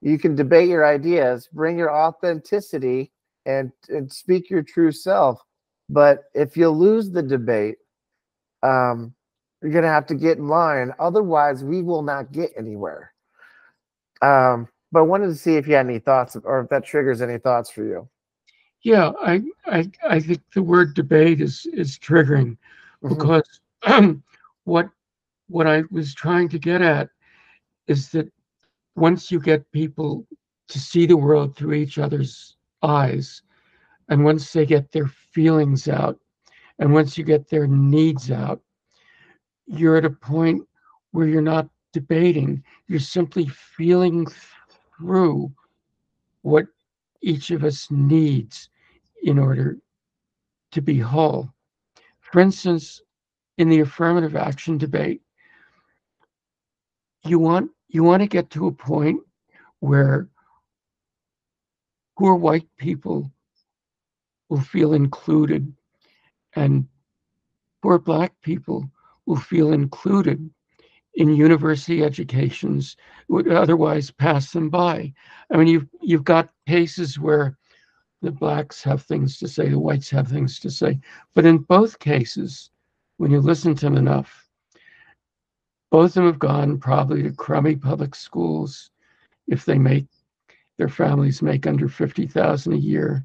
you can debate your ideas, bring your authenticity, and speak your true self. But if you lose the debate, um, you're going to have to get in line. Otherwise, we will not get anywhere. But I wanted to see if you had any thoughts, or if that triggers any thoughts for you. Yeah, I think the word debate is triggering Hmm. because what what I was trying to get at is that once you get people to see the world through each other's eyes, and once they get their feelings out, and once you get their needs out, you're at a point where you're not debating, you're simply feeling through what each of us needs in order to be whole. For instance, in the affirmative action debate, you want to get to a point where poor white people will feel included and poor black people will feel included in university educations would otherwise pass them by. I mean, you've got cases where the blacks have things to say, the whites have things to say, but in both cases, when you listen to them enough, both of them have gone probably to crummy public schools if their families make under 50,000 a year.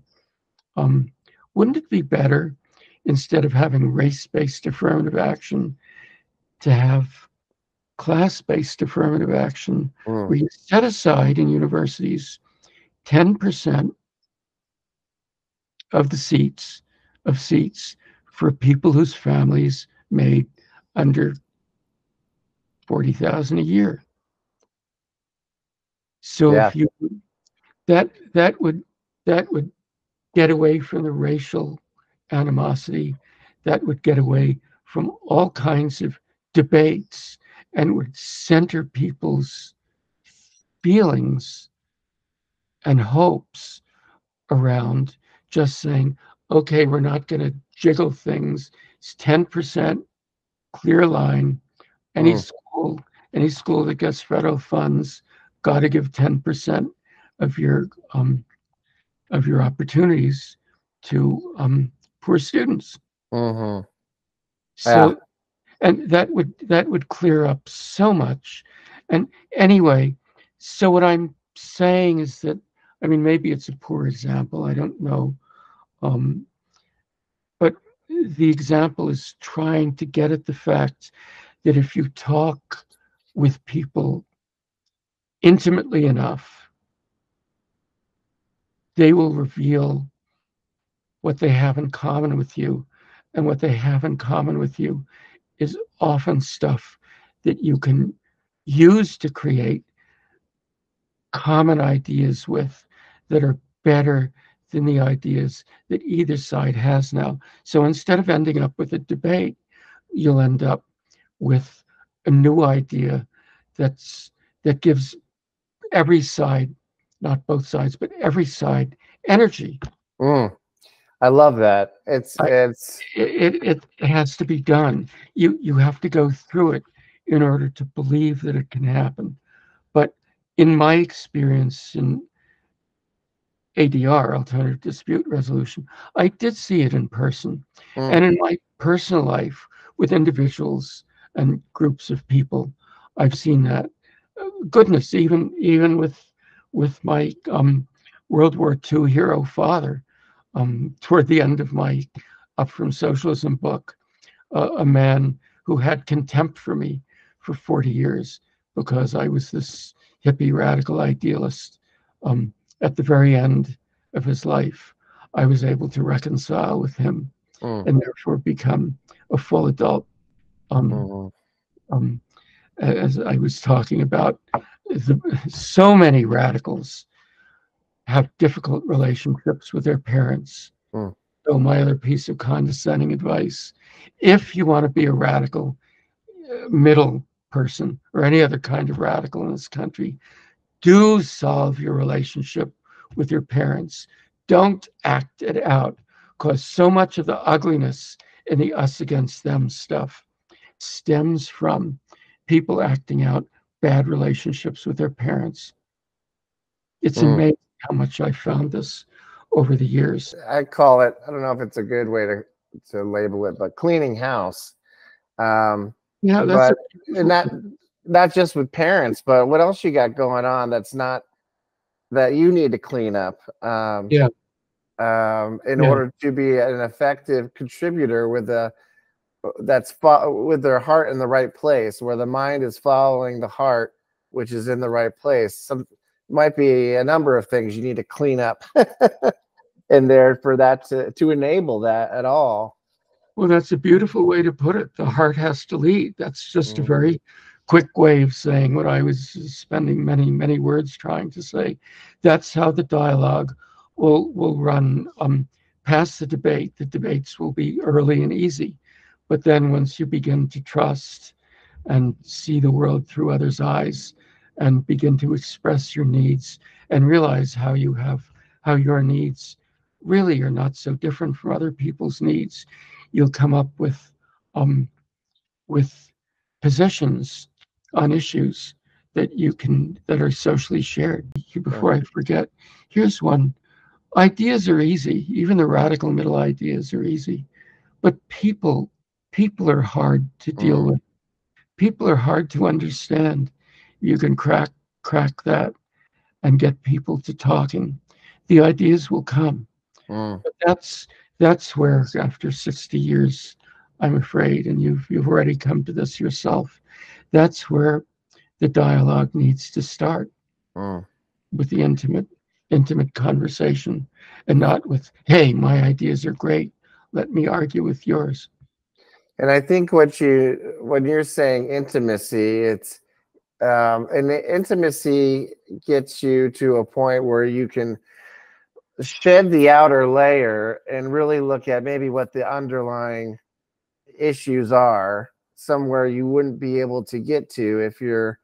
Um, wouldn't it be better, instead of having race-based affirmative action, to have class-based affirmative action, Mm. where you set aside in universities 10% of the seats for people whose families made under 40,000 a year. So Yeah. if you that would that would get away from the racial animosity, that would get away from all kinds of debates, and would center people's feelings and hopes around just saying, okay, we're not going to jiggle things. It's 10% clear line. Any Mm. school, any school that gets federal funds got to give 10% of your opportunities to poor students. Hmm. Yeah. So, and that would clear up so much. And anyway, so what I'm saying is that, I mean, maybe it's a poor example. I don't know. Um, but the example is trying to get at the fact that if you talk with people intimately enough, they will reveal what they have in common with you. And what they have in common with you is often stuff that you can use to create common ideas with that are better than the ideas that either side has now. So instead of ending up with a debate, you'll end up with a new idea that gives every side, not both sides, but every side energy. Mm. I love that. I, it has to be done. You have to go through it in order to believe that it can happen. But in my experience in ADR, alternative dispute resolution, I did see it in person. mm. And in my personal life with individuals and groups of people, I've seen that. Goodness, even with my World War II hero father, toward the end of my Up from Socialism book, a man who had contempt for me for 40 years because I was this hippie radical idealist. At the very end of his life, I was able to reconcile with him and therefore become a full adult. Um, as I was talking about, so many radicals have difficult relationships with their parents. So my other piece of condescending advice, if you want to be a radical middle person or any other kind of radical in this country, do solve your relationship with your parents. Don't act it out, because so much of the ugliness in the us against them stuff stems from people acting out bad relationships with their parents. It's amazing how much I found this over the years. I call it, I don't know if it's a good way to label it, but cleaning house. Yeah, but not just with parents, but what else you got going on that's not, that you need to clean up in order to be an effective contributor with with their heart in the right place, where the mind is following the heart, which is in the right place. Some might be a number of things you need to clean up in there for that to enable that at all. Well, that's a beautiful way to put it. The heart has to lead. That's just a very quick way of saying what I was spending many, many words trying to say. That's how the dialogue will run past the debate. The debates will be early and easy. But then once you begin to trust and see the world through others' eyes and begin to express your needs and realize how your needs really are not so different from other people's needs, you'll come up with positions on issues that are socially shared. Before I forget, here's one. Ideas are easy. Even the radical middle ideas are easy. But people are hard to deal with. People are hard to understand. You can crack that and get people to talking. The ideas will come. But that's where, after 60 years, I'm afraid, and you've already come to this yourself, that's where the dialogue needs to start, with the intimate conversation, and not with, hey, my ideas are great, let me argue with yours. And I think when you're saying intimacy, it's and the intimacy gets you to a point where you can shed the outer layer and really look at maybe what the underlying issues are, somewhere you wouldn't be able to get to if you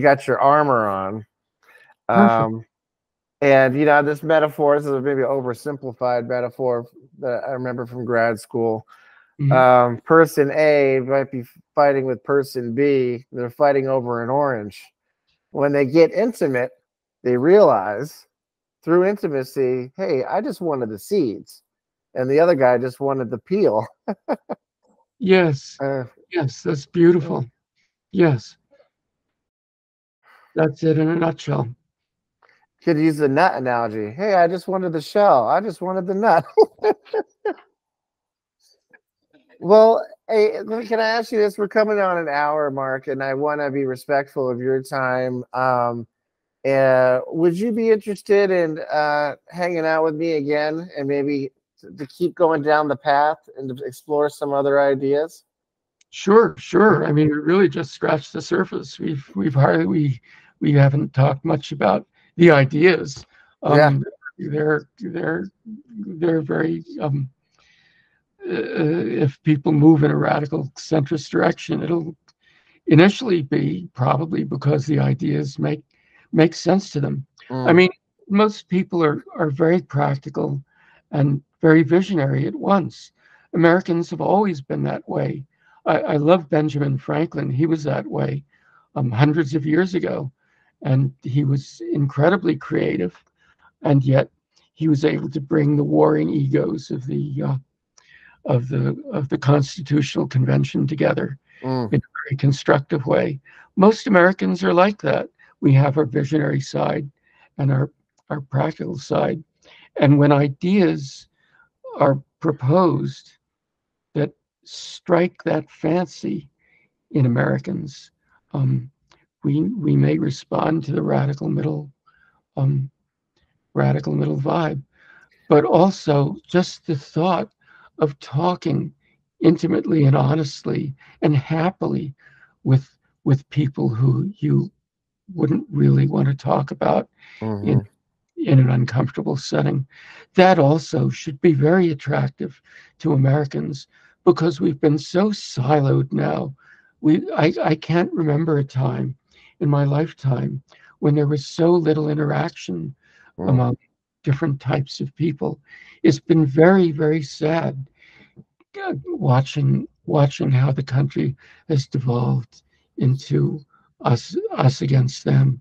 got your armor on. And this metaphor, this is maybe an oversimplified metaphor that I remember from grad school. Person A might be fighting with person B. They're fighting over an orange. When they get intimate, they realize through intimacy, hey, I just wanted the seeds, and the other guy just wanted the peel. Yes. Yes, that's beautiful. Yes. That's it in a nutshell. Could use the nut analogy. Hey, I just wanted the shell. I just wanted the nut. Well, hey, can I ask you this? We're coming on an hour, Mark, and I want to be respectful of your time. Would you be interested in hanging out with me again, and maybe to keep going down the path and to explore some other ideas? Sure. I mean, we really just scratched the surface. We haven't talked much about the ideas. They're very if people move in a radical centrist direction, it'll initially be probably because the ideas make sense to them. I mean, most people are very practical and very visionary at once. Americans have always been that way. I love Benjamin Franklin. He was that way hundreds of years ago, and he was incredibly creative, and yet he was able to bring the warring egos of the Constitutional Convention together in a very constructive way. Most Americans are like that. We have our visionary side and our practical side, and when ideas are proposed that strike that fancy in Americans. We may respond to the um, radical middle vibe, but also just the thought of talking intimately and honestly and happily with people who you wouldn't really want to talk about in Mm-hmm. in an uncomfortable setting. That also should be very attractive to Americans because we've been so siloed now. I can't remember a time in my lifetime when there was so little interaction Mm. among different types of people. It's been very, very sad watching how the country has devolved into us against them.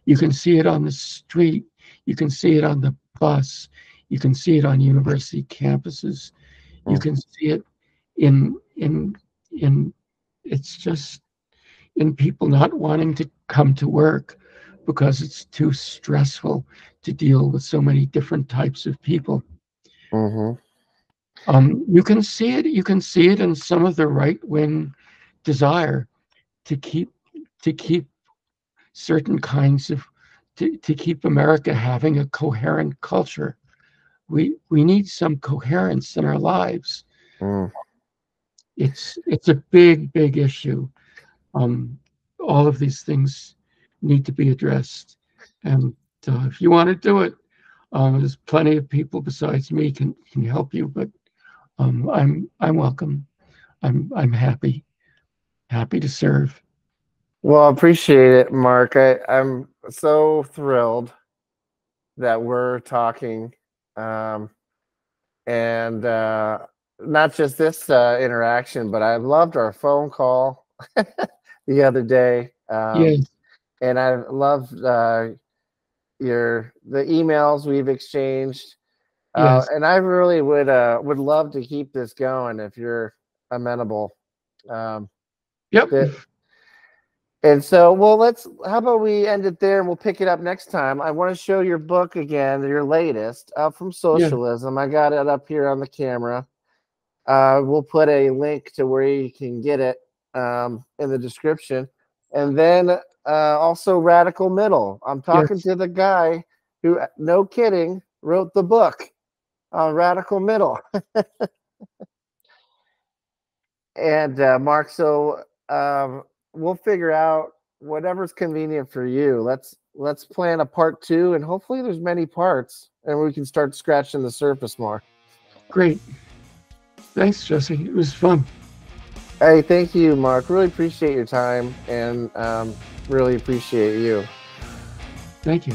You can see it on the street. You can see it on the bus. You can see it on university campuses. You Mm. can see it in it's just in people not wanting to come to work because it's too stressful to deal with so many different types of people. Mm-hmm. You can see it. You can see it in some of the right wing desire to keep certain kinds of to keep America having a coherent culture. We need some coherence in our lives. Mm. It's a big issue. Um, all of these things need to be addressed, and if you want to do it, there's plenty of people besides me can help you. But I'm welcome. I'm happy to serve. Well, I appreciate it, Mark. I'm so thrilled that we're talking. Um, and not just this interaction, but I loved our phone call the other day. Yes, And I loved the emails we've exchanged. yes, And I really would love to keep this going if you're amenable. Um, yep, that And so, well, how about we end it there and we'll pick it up next time. I want to show your book again, your latest, Up from yeah, Socialism. I got it up here on the camera. We'll put a link to where you can get it in the description. And then also Radical Middle. I'm talking yes. to the guy who, no kidding, wrote the book on Radical Middle. And Mark, so we'll figure out whatever's convenient for you. Let's plan a part 2, and hopefully there's many parts, and we can start scratching the surface more. Great. Thanks, Jesse. It was fun. Hey, thank you, Mark. Really appreciate your time, and really appreciate you. Thank you.